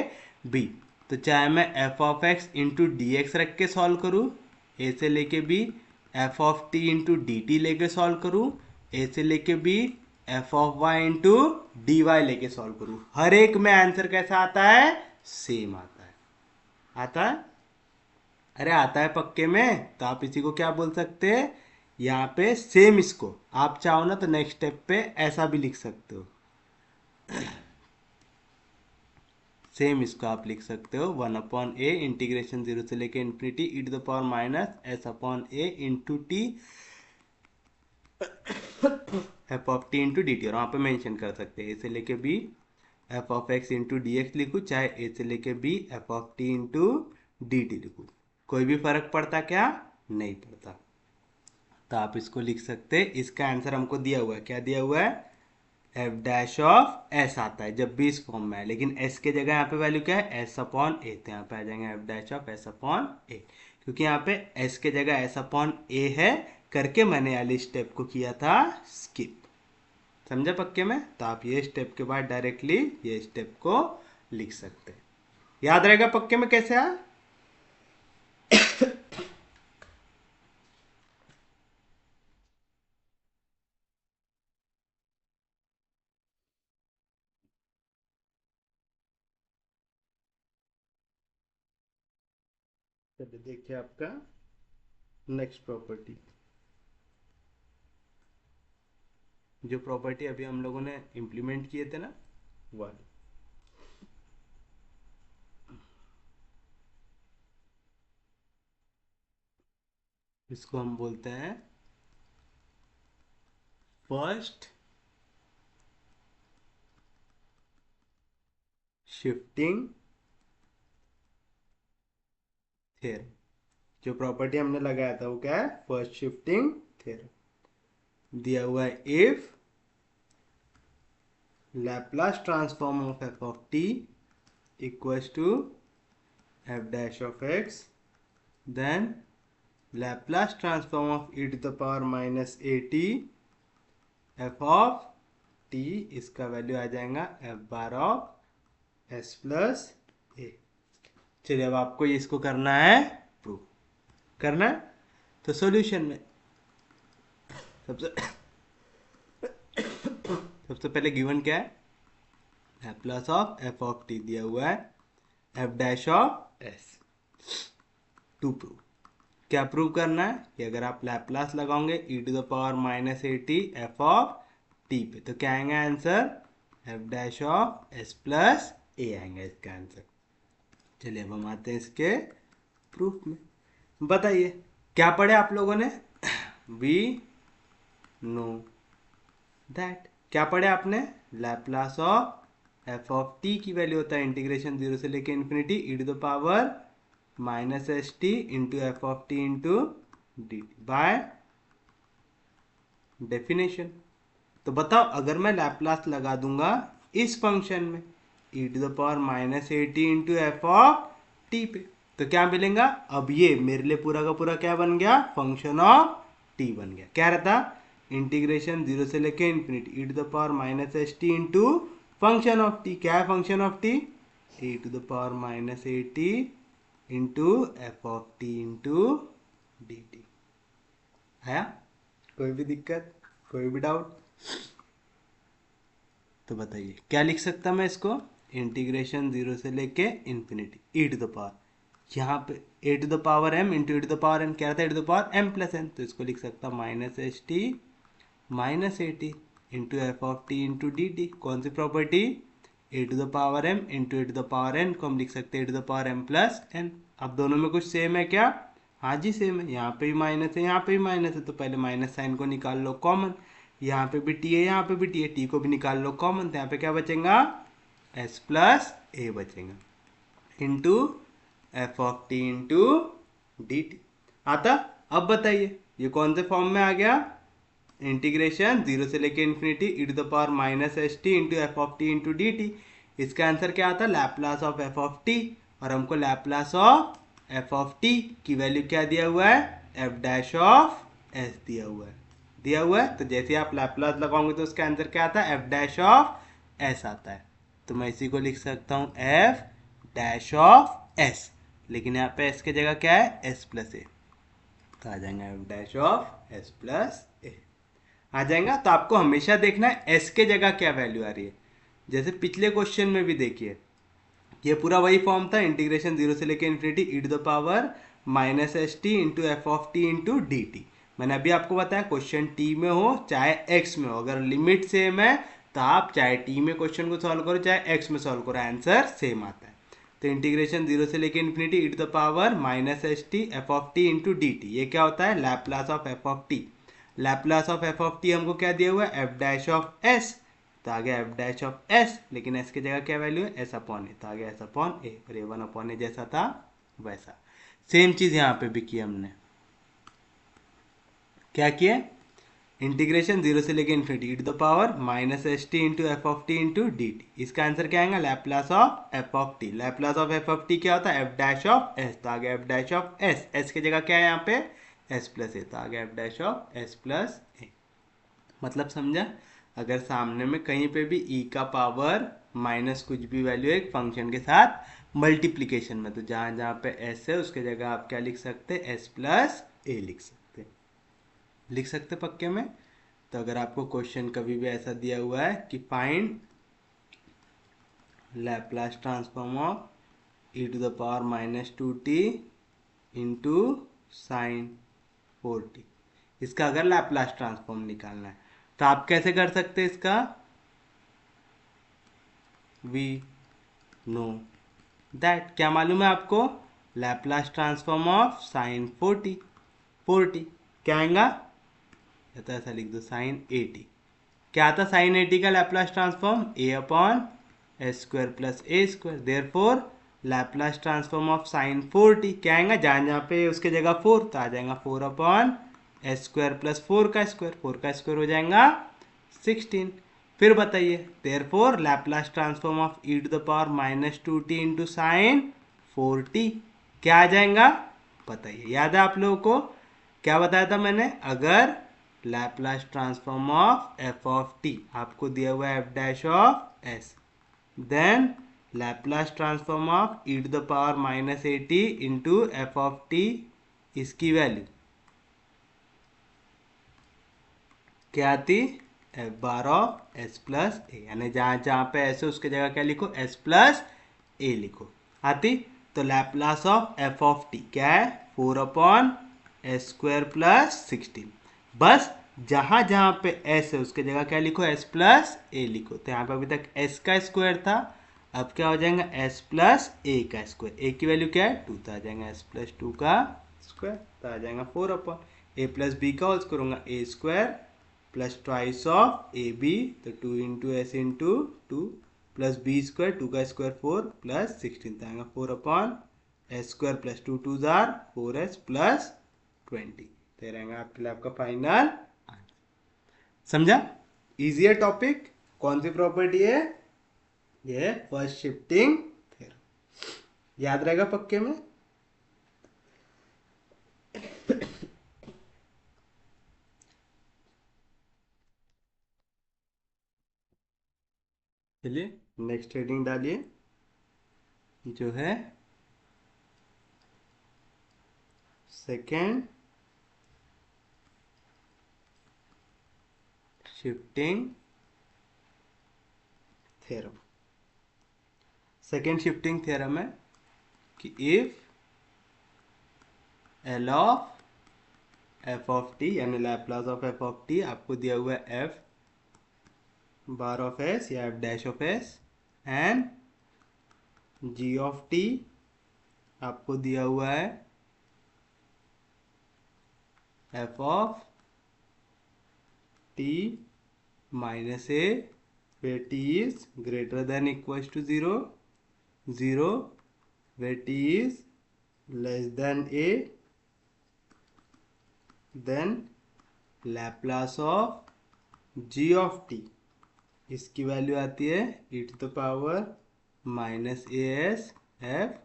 बी तो चाहे मैं f of x into D x रख के सॉल्व करूँ ए से लेके B, F of T into D t लेके सॉल्व करूँ ए से लेके B, F of y into d y लेके सॉल्व करूँ, हर एक में आंसर कैसा आता है, सेम आता है। अरे आता है पक्के में, तो आप इसी को क्या बोल सकते हैं, यहाँ पे सेम, इसको आप चाहो ना तो नेक्स्ट स्टेप पे ऐसा भी लिख सकते हो, सेम इसको आप लिख सकते हो 1/a इंटीग्रेशन 0 से लेके infinity e to the power minus s upon a into t f of T into D t, और वहाँ पे मेंशन कर सकते हैं ए से लेके B F of x into D x लिखूँ, चाहे ए से लेके B F of T into D t लिखूँ, कोई भी फर्क पड़ता क्या, नहीं पड़ता। तो आप इसको लिख सकते, इसका आंसर हमको दिया हुआ है, क्या दिया हुआ है, एफ डैश ऑफ एस आता है जब भी इस फॉर्म में है। लेकिन एस के जगह यहाँ पे वैल्यू क्या है, एस अपॉन ए, तो यहाँ पे आ जाएंगे f dash of s upon a, क्योंकि यहाँ पे एस के जगह एस अपॉन ए है करके मैंने वाली स्टेप को किया था स्किप। समझा पक्के में, तो आप ये स्टेप के बाद डायरेक्टली ये स्टेप को लिख सकते हैं। याद रहेगा पक्के में कैसे है। चलिए देखिए आपका नेक्स्ट प्रॉपर्टी, जो प्रॉपर्टी अभी हम लोगों ने इंप्लीमेंट किए थे ना वो, इसको हम बोलते हैं फर्स्ट शिफ्टिंग थ्योरम। जो प्रॉपर्टी हमने लगाया था वो क्या है, फर्स्ट शिफ्टिंग थ्योरम। दिया हुआ है if Laplace transform of f of t equals to f dash of x, then Laplace transform of e to the power minus a t f of t, इसका वैल्यू आ जाएगा f bar of s plus a. चलिए अब आपको इसको करना है proof, करना है। तो सॉल्यूशन में सबसे सबसे पहले गिवन क्या है, Laplace of f of t दिया हुआ है f dash of s. To prove, क्या प्रूव करना है कि अगर आप लैप्लास लगाओगे e to the power minus a t f of t पे। तो क्या आएगा answer, f dash of s plus a आएगा इसका आंसर। चलिए अब हम आते हैं इसके प्रूफ में। बताइए क्या पढ़े आप लोगों ने, वी नो दैट, क्या पढ़े आपने, Laplace of f of t की वैल्यू होता है इंटीग्रेशन 0 से लेके infinity e to the power minus s t into f of T into d by definition. तो बताओ अगर मैं लैप्लास लगा दूंगा इस फंक्शन में e to the power minus a T into f of t पे, तो क्या मिलेगा, अब ये मेरे लिए पूरा का पूरा क्या बन गया, फंक्शन ऑफ टी बन गया। क्या रहता, इंटीग्रेशन 0 से लेके infinity e to the power minus s t into function of t. क्या है function of t, a to the power minus a T into f of T into D t. आया कोई भी दिक्कत, कोई भी डाउट? तो बताइए क्या लिख सकता मैं इसको, इंटीग्रेशन 0 से लेके infinity e to the power, यहाँ पे a to the power m into a to the power n, क्या रहता है a to the power m plus n, तो इसको लिख सकता minus s t minus a T into f of T into D t. कौन सी property, a to the power m into a to the power n को हम लिख सकते हैं a to the power m plus n. अब दोनों में कुछ सेम है क्या, हाँ जी सेम है, यहाँ पे भी माइनस है यहाँ पे भी माइनस है, तो पहले माइनस साइन को निकाल लो कॉमन, यहाँ पे भी टी है यहाँ पे भी टी है, टी को भी निकाल लो कॉमन, तो यहाँ पे क्या बचेगा, एस प्लस ए बचेगा into f of T into D T. आता, अब बताइए ये कौन से फॉर्म में आ गया, इंटीग्रेशन 0 से लेके infinity e to the power minus s t into f of T into D t. इसका आंसर क्या आता है, Laplace of f of t, और हमको Laplace of f of t की वैल्यू क्या दिया हुआ है, एफ डैश ऑफ एस दिया हुआ है, दिया हुआ है। तो जैसे आप लैप्लास लगाओगे तो उसका आंसर क्या आता है, एफ डैश ऑफ एस आता है। तो मैं इसी को लिख सकता हूँ एफ डैश ऑफ एस, लेकिन यहाँ पे एस की जगह क्या है, एस प्लस ए, तो आ जाएगा f dash of s plus a आ जाएगा। तो आपको हमेशा देखना है एस के जगह क्या वैल्यू आ रही है। जैसे पिछले क्वेश्चन में भी देखिए ये पूरा वही फॉर्म था, इंटीग्रेशन 0 से लेके infinity e to the power minus s t into f of T into D t. मैंने अभी आपको बताया क्वेश्चन टी में हो चाहे एक्स में हो, अगर लिमिट सेम है तो आप चाहे टी में क्वेश्चन को सॉल्व करो चाहे एक्स में सॉल्व करो, आंसर सेम आता है। तो इंटीग्रेशन 0 से लेके infinity e to the power minus s t f of T into D t, ये क्या होता है, Laplace of f of t. Laplace of f of t हमको क्या दिया हुआ है, एफ डैश ऑफ एस, तो आ गया एफ डैश ऑफ एस, लेकिन एस की जगह क्या वैल्यू है, एस अपॉन ए, तो आ गया एस अपॉन ए, और ए वन अपॉन ए जैसा था वैसा। सेम चीज यहाँ पे भी की हमने, क्या किया, इंटीग्रेशन 0 से लेके infinity e to the power minus s t into f of T into D t. इसका आंसर क्या आएगा, Laplace of f of t. Laplace of f of t क्या होता है, एफ डैश ऑफ एस, तो आ गया f dash of S, S की जगह क्या है यहाँ पे, एस प्लस ए, तो आ गया f dash of s plus a. मतलब समझा, अगर सामने में कहीं पे भी ई का पावर माइनस कुछ भी वैल्यू है एक फंक्शन के साथ मल्टीप्लीकेशन में, तो जहाँ जहाँ पे एस है उसके जगह आप क्या लिख सकते हैं, एस प्लस ए लिख सकते पक्के में। तो अगर आपको क्वेश्चन कभी भी ऐसा दिया हुआ है कि find Laplace transform of e to the power minus two t into sine 4t, इसका अगर लैप्लास ट्रांसफॉर्म निकालना है तो आप कैसे कर सकते हैं इसका, वी नो दैट, क्या मालूम है आपको, Laplace transform of sine 4t क्या आएगा, तो ऐसा लिख दो साइन 80। क्या आता साइन 80 का Laplace transform, A upon S square plus a square, therefore Laplace transform of sine 4t क्या आएगा, जहाँ जहाँ पे उसके जगह 4 तो आ जाएगा 4 अपॉन एस स्क्वायर प्लस 4 का स्क्वायर हो जाएगा 16। फिर बताइए therefore Laplace transform of e to the power minus 2t into sine 4t क्या आ जाएगा, बताइए, याद है आप लोगों को क्या बताया था मैंने, अगर Laplace transform of f of t आपको दिया हुआ है f dash of s, then Laplace transform of e to the power minus 80 into f of t, इसकी वैल्यू क्या आती, f bar of s plus a, यानी जहाँ जहाँ पे एस है उसके जगह क्या लिखो, एस प्लस ए लिखो, आती। तो Laplace of f of t क्या है, 4 अपॉन एस स्क्वायर प्लस 16। बस जहां जहां पे s है उसके जगह क्या लिखो, s प्लस ए लिखो। तो यहाँ पे अभी तक s का स्क्वायर था, अब क्या हो जाएगा s प्लस ए का स्क्वायर। a की वैल्यू क्या है 2, तो आ जाएगा s प्लस 2 का स्क्वायर, तो आ जाएगा 4 अपॉन ए प्लस बी का होल स्क्वायर होगा a square plus twice of A b, तो 2 into s into 2 plus B square, 2 का स्क्वायर 4 प्लस 16, तो आएगा 4 अपॉन एस स्क्वायर प्लस 2 2 जार 4s प्लस 20। तो ये रहेगा आपके लिए आपका फाइनल। समझा? इजी है टॉपिक। कौन सी प्रॉपर्टी है ये? First shifting theorem. याद रहेगा पक्के में? चलिए नेक्स्ट हेडिंग डालिए, जो है second shifting theorem. Second shifting theorem है कि if L of f of t यानी Laplace of f of t आपको दिया हुआ है एफ बार ऑफ एस या f dash of s and g of t आपको दिया हुआ है f of t minus a where t is greater than equals to 0, 0 where t is less than a, then Laplace of g of t, इसकी value आती है e to the power minus a s f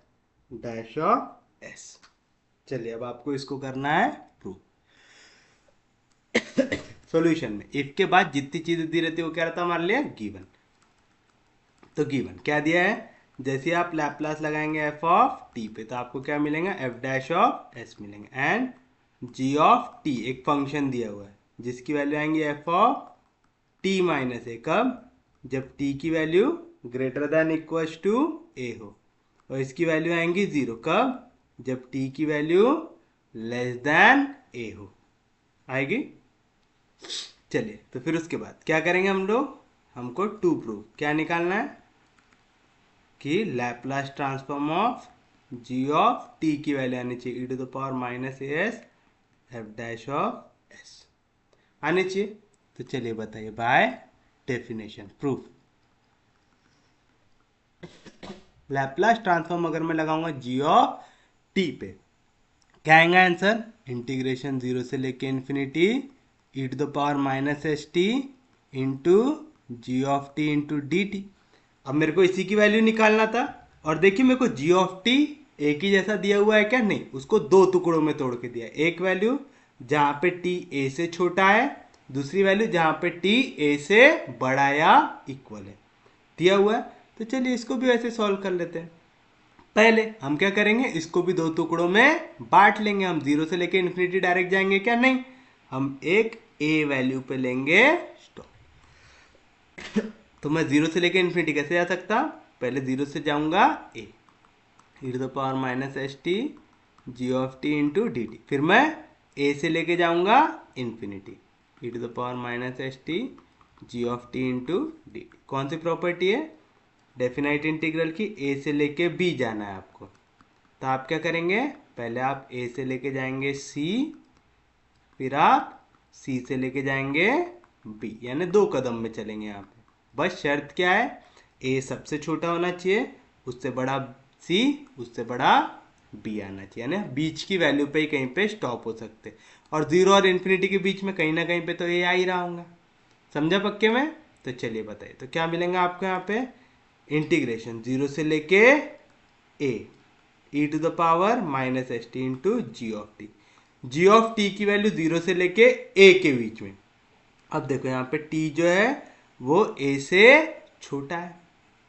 dash of S. चलिए अब आपको इसको करना है prove. Solution में इफ के बाद जितनी चीजें दी रहती है वो क्या रहता है हमारे लिए? गिवन। तो गिवन क्या दिया है? जैसे आप लैप्लास लगाएंगे एफ ऑफ टी पे तो आपको क्या मिलेगा? एफ डैश ऑफ एस मिलेंगे एंड जी ऑफ टी एक फंक्शन दिया हुआ है जिसकी वैल्यू आएंगी f of t minus a. कब? जब टी की value greater than equals to a हो, और इसकी वैल्यू आएंगी 0। कब? जब टी की वैल्यू लेस देन ए हो आएगी। चलिए तो फिर उसके बाद क्या करेंगे हम लोग? हमको टू प्रूव क्या निकालना है कि Laplace transform of g of t की वैल्यू आनी चाहिए e to the power minus a s f dash of s आनी चाहिए। तो चलिए बताइए by definition proof. Laplace transform अगर मैं लगाऊंगा जी ऑफ टी पे क्या आएगा आंसर? इंटीग्रेशन 0 से लेके infinity e to the power minus s t into g of T into D t. अब मेरे को इसी की वैल्यू निकालना था, और देखिए मेरे को जी ऑफ टी एक ही जैसा दिया हुआ है क्या? नहीं, उसको दो टुकड़ों में तोड़ के दिया। एक वैल्यू जहां पे टी ए से छोटा है, दूसरी वैल्यू जहां पे टी ए से बड़ा या इक्वल है दिया हुआ है। तो चलिए इसको भी वैसे सॉल्व कर लेते हैं। पहले हम क्या करेंगे? इसको भी दो टुकड़ों में बांट लेंगे। हम 0 से लेके इन्फिनिटी डायरेक्ट जाएंगे क्या? नहीं, हम एक ए वैल्यू पे लेंगे स्टॉप। तो मैं 0 से लेके इन्फिनिटी कैसे जा सकता? पहले 0 से जाऊंगा a e to the power minus s t g of T into D T, फिर मैं ए से लेके जाऊंगा infinity e to the power minus s t g of T into D t. कौन सी प्रॉपर्टी है? डेफिनाइट इंटीग्रल की a से लेके बी जाना है आपको। तो आप क्या करेंगे? पहले आप ए से लेके जाएंगे सी, फिर आप सी से लेके जाएंगे बी, यानी दो कदम में चलेंगे यहाँ पे। बस शर्त क्या है? ए सबसे छोटा होना चाहिए, उससे बड़ा सी, उससे बड़ा बी आना चाहिए, यानी बीच की वैल्यू पे ही कहीं पे स्टॉप हो सकते, और 0 और इन्फिनिटी के बीच में कहीं ना कहीं पे तो ए आ ही रहा होगा। समझा पक्के में? तो चलिए बताइए तो क्या मिलेंगे आपको यहाँ पे? इंटीग्रेशन 0 से लेके a e to the power minus s t into g of t. G of t की वैल्यू 0 से लेके ए के बीच में। अब देखो यहाँ पे टी जो है वो ए से छोटा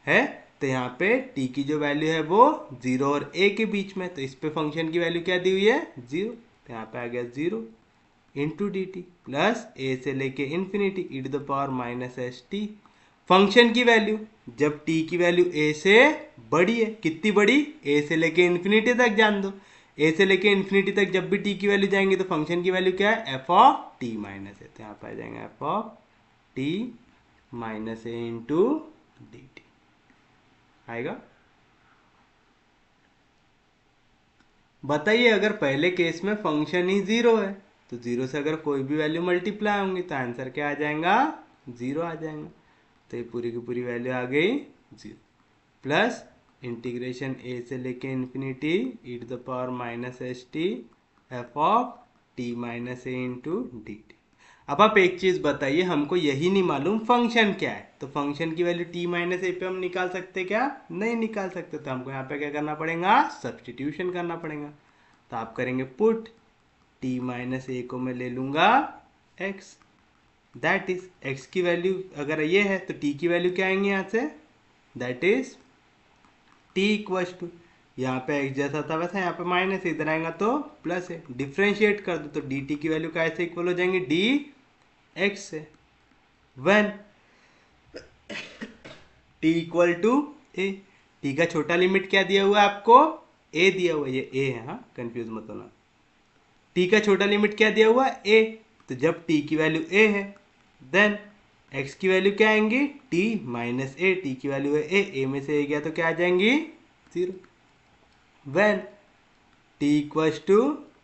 है तो यहाँ पे t की जो वैल्यू है वो 0 और a के बीच में, तो इस पे फंक्शन की वैल्यू क्या दी हुई है? 0। तो यहाँ पे आ गया 0 into D t plus a से लेके infinity e to the power minus s t. Function की वैल्यू जब t की वैल्यू a से बड़ी है, कितनी बड़ी? a से लेके इन्फिनिटी तक जान दो, ए से लेके इन्फिनिटी तक जब भी टी की वैल्यू जाएंगी तो फंक्शन की वैल्यू क्या है, f of t minus a. तो यहाँ पर आ जाएगा F of t minus a into D t आएगा। बताइए अगर पहले केस में फंक्शन ही जीरो है तो जीरो से अगर कोई भी वैल्यू मल्टीप्लाई होंगी तो आंसर क्या आ जाएगा, जीरो आ जाएगा। तो ये पूरी की पूरी वैल्यू आ गई जीरो। प्लस इंटीग्रेशन ए से लेके infinity e to the power minus s t f of t minus a into D t. अब आप एक चीज बताइए, हमको यही नहीं मालूम फंक्शन क्या है, तो फंक्शन की वैल्यू टी माइनस ए पे हम निकाल सकते क्या, नहीं निकाल सकते। तो हमको यहाँ पे क्या करना पड़ेगा, सब्सटीट्यूशन करना पड़ेगा। तो आप करेंगे पुट टी माइनस ए को मैं ले लूंगा एक्स, दैट इज एक्स की वैल्यू अगर ये है तो टी की वैल्यू क्या आएंगे यहाँ से, that is t equal to, यहाँ पे एक्स जैसा था वैसा यहाँ पे माइनस, इधर आएगा तो प्लस है। डिफ्रेंशिएट कर दो तो डी टी की वैल्यू कैसे इक्वल हो जाएंगी, डी एक्स से, when t equal to a. T का छोटा लिमिट क्या दिया हुआ है आपको, ए दिया हुआ है, ये ए है, हाँ कंफ्यूज मत होना। टी का छोटा लिमिट क्या दिया हुआ है, ए। तो जब टी की वैल्यू ए है देन एक्स की वैल्यू क्या आएंगी, टी माइनस ए। टी की वैल्यू है ए में से ए गया तो क्या आ जाएंगी, zero. When t equals to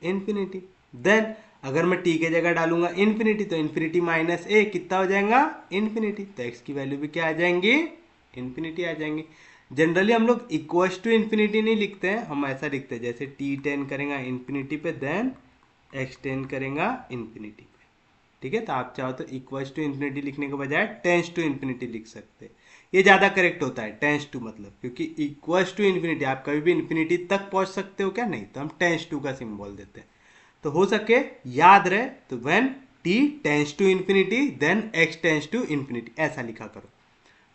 infinity, then अगर मैं टी के जगह डालूंगा इन्फिनिटी तो इन्फिनिटी माइनस ए कितना हो जाएगा, इन्फिनिटी। तो एक्स की वैल्यू भी क्या आ जाएंगी, इन्फिनिटी आ जाएंगी। जनरली हम लोग इक्वल्स टू इन्फिनिटी नहीं लिखते हैं, हम ऐसा लिखते हैं जैसे टी टेन करेगा इन्फिनिटी पे देन एक्स टेन करेगा इन्फिनिटी पे, ठीक है। तो आप चाहो तो इक्वल्स टू इन्फिनिटी लिखने के बजाय टेंस टू इन्फिनिटी लिख सकते हैं, ये ज़्यादा करेक्ट होता है टेंस टू मतलब, क्योंकि इक्वल्स टू इन्फिनिटी आप कभी भी इन्फिनिटी तक पहुंच सकते हो क्या, नहीं, तो हम टेंस टू का सिंबल देते हैं। तो हो सके याद रहे तो when t tends to infinity then x tends to infinity ऐसा लिखा करो,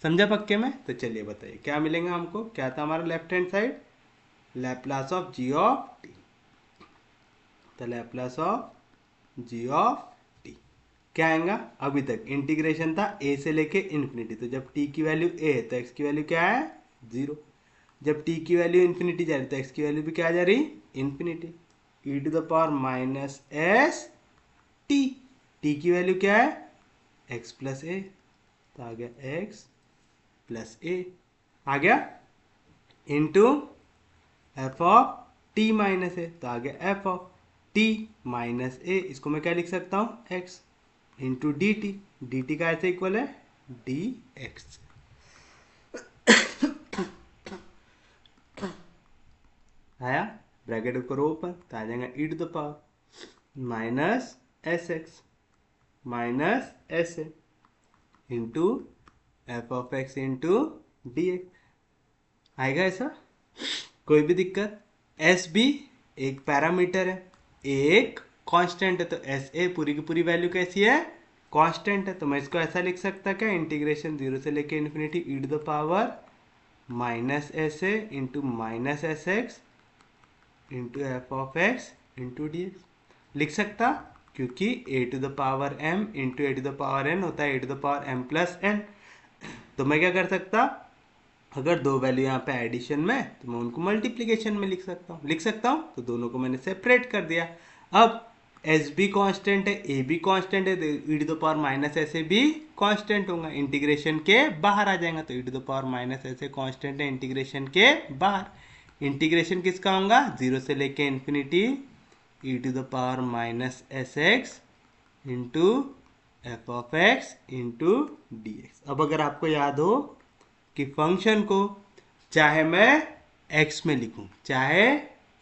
समझा पक्के में। तो चलिए बताइए क्या मिलेगा हमको, क्या था हमारा left hand side, Laplace of g of t. तो Laplace of g of t क्या आएगा, अभी तक इंटीग्रेशन था ए से लेके इन्फिनिटी, तो जब टी की वैल्यू ए है तो एक्स की वैल्यू क्या है, जीरो। जब टी की वैल्यू इन्फिनिटी जा रही तो एक्स की वैल्यू भी क्या जा रही, infinity. E to the power minus s t, t की वैल्यू क्या है, एक्स प्लस ए, तो आ गया एक्स प्लस ए आ गया, into f of t minus a, तो आ गया f of t minus a, इसको मैं क्या लिख सकता हूँ, x into D t. D t का ऐसे इक्वल है डी एक्स। आया, ब्रैकेट करो ओपन तो आ जाएगा e to the power minus s x minus s a into f of x into D x. आएगा ऐसा, कोई भी दिक्कत। एस भी एक पैरामीटर है, एक कांस्टेंट है, तो एस ए पूरी की पूरी वैल्यू कैसी है, कांस्टेंट है। तो मैं इसको ऐसा लिख सकता क्या, इंटीग्रेशन जीरो से लेके infinity e to the power minus s a into minus s x into f of x into D x लिख सकता, क्योंकि a to the power m into a to the power n होता है a to the power m plus n. तो मैं क्या कर सकता, अगर दो वैल्यू यहाँ पे एडिशन में तो मैं उनको मल्टीप्लिकेशन में लिख सकता हूँ, तो दोनों को मैंने सेपरेट कर दिया। अब एस भी कांस्टेंट है, ए भी कांस्टेंट है, तो e to the power minus ऐसे भी कांस्टेंट होगा, इंटीग्रेशन के बाहर आ जाएगा। तो e to the power minus ऐसे कांस्टेंट है इंटीग्रेशन के बाहर। इंटीग्रेशन किसका होगा, जीरो से लेके infinity e to the power minus s x into f of x into D x. अब अगर आपको याद हो कि फंक्शन को चाहे मैं x में लिखूं चाहे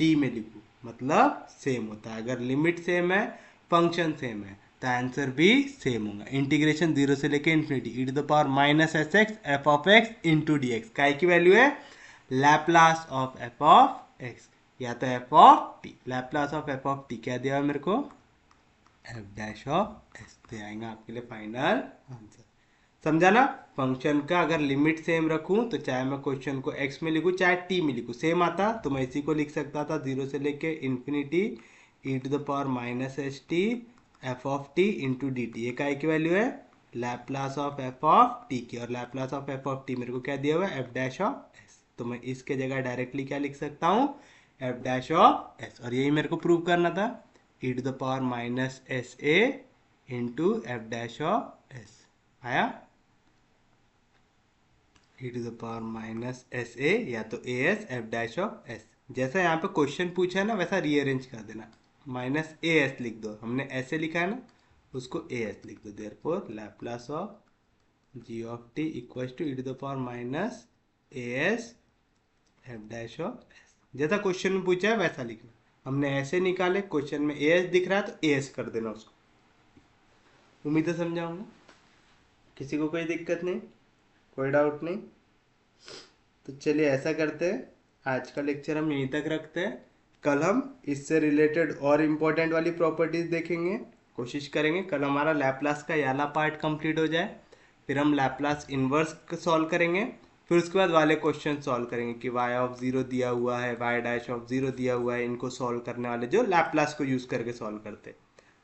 t में लिखूं मतलब सेम होता है, अगर लिमिट सेम है फंक्शन सेम है तो आंसर भी सेम होगा। इंटीग्रेशन जीरो से लेके infinity e to the power minus s x f of x into D x, काय की वैल्यू है Laplace of f of x या तो f of t. Laplace of f of t क्या दिया है मेरे को, एफ डैश ऑफ एस, तो आएगा आपके लिए फाइनल आंसर। समझा ना, फंक्शन का अगर लिमिट सेम रखूं तो चाहे मैं क्वेश्चन को x में लिखूं चाहे t में लिखूं सेम आता, तो मैं इसी को लिख सकता था जीरो से लेके infinity e to the power minus s t f of T into D t. ये काय की वैल्यू है Laplace of f of t की, और Laplace of f of t मेरे को क्या दिया हुआ है एफ डैश ऑफ एस। तो मैं इसके जगह डायरेक्टली क्या लिख सकता हूँ, एफ डैश ऑफ एस, और यही मेरे को प्रूव करना था, e to the power minus s a into f dash of s आया, e to the power minus s a या तो a s f dash of s. जैसा यहाँ पे क्वेश्चन पूछा है ना वैसा रीअरेंज कर देना, माइनस ए एस लिख दो, हमने ऐसे लिखा है ना उसको ए एस लिख दो, therefore Laplace of g of t equals to e to the power minus a s f dash of s. जैसा क्वेश्चन में पूछा है वैसा लिखना, हमने ऐसे निकाले, क्वेश्चन में ए एस दिख रहा है तो ए एस कर देना उसको। उम्मीद है समझाऊंगा, किसी को कोई दिक्कत नहीं, कोई डाउट नहीं। तो चलिए ऐसा करते हैं, आज का लेक्चर हम यहीं तक रखते हैं, कल हम इससे रिलेटेड और इम्पोर्टेंट वाली प्रॉपर्टीज देखेंगे, कोशिश करेंगे कल हमारा लैप्लास का ये वाला पार्ट कंप्लीट हो जाए, फिर हम लैप्लास इन्वर्स सॉल्व करेंगे, फिर उसके बाद वाले क्वेश्चन सॉल्व करेंगे कि y ऑफ 0 दिया हुआ है, y डैश ऑफ 0 दिया हुआ है, इनको सॉल्व करने वाले जो लैप्लास को यूज़ करके सॉल्व करते हैं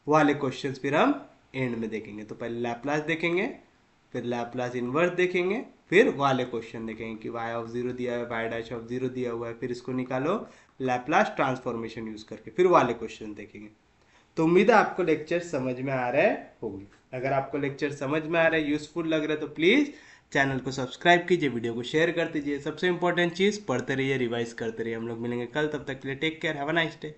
वाले क्वेश्चंस फिर हम एंड में देखेंगे। तो पहले लैप्लास देखेंगे, फिर लैप्लास इन्वर्स देखेंगे, फिर वाले क्वेश्चन देखेंगे कि y ऑफ 0 दिया है, y डैश ऑफ 0 दिया हुआ है, फिर इसको निकालो लैप्लास ट्रांसफॉर्मेशन यूज़ करके, फिर वाले क्वेश्चन देखेंगे। तो उम्मीद है आपको लेक्चर समझ में आ रहे होंगे। अगर आपको लेक्चर समझ में आ रहा है, यूजफुल लग रहा है, तो प्लीज़ चैनल को सब्सक्राइब कीजिए, वीडियो को शेयर कर दीजिए। सबसे इंपॉर्टेंट चीज़, पढ़ते रहिए, रिवाइज करते रहिए। हम लोग मिलेंगे कल, तब तक के लिए take care, have a nice day.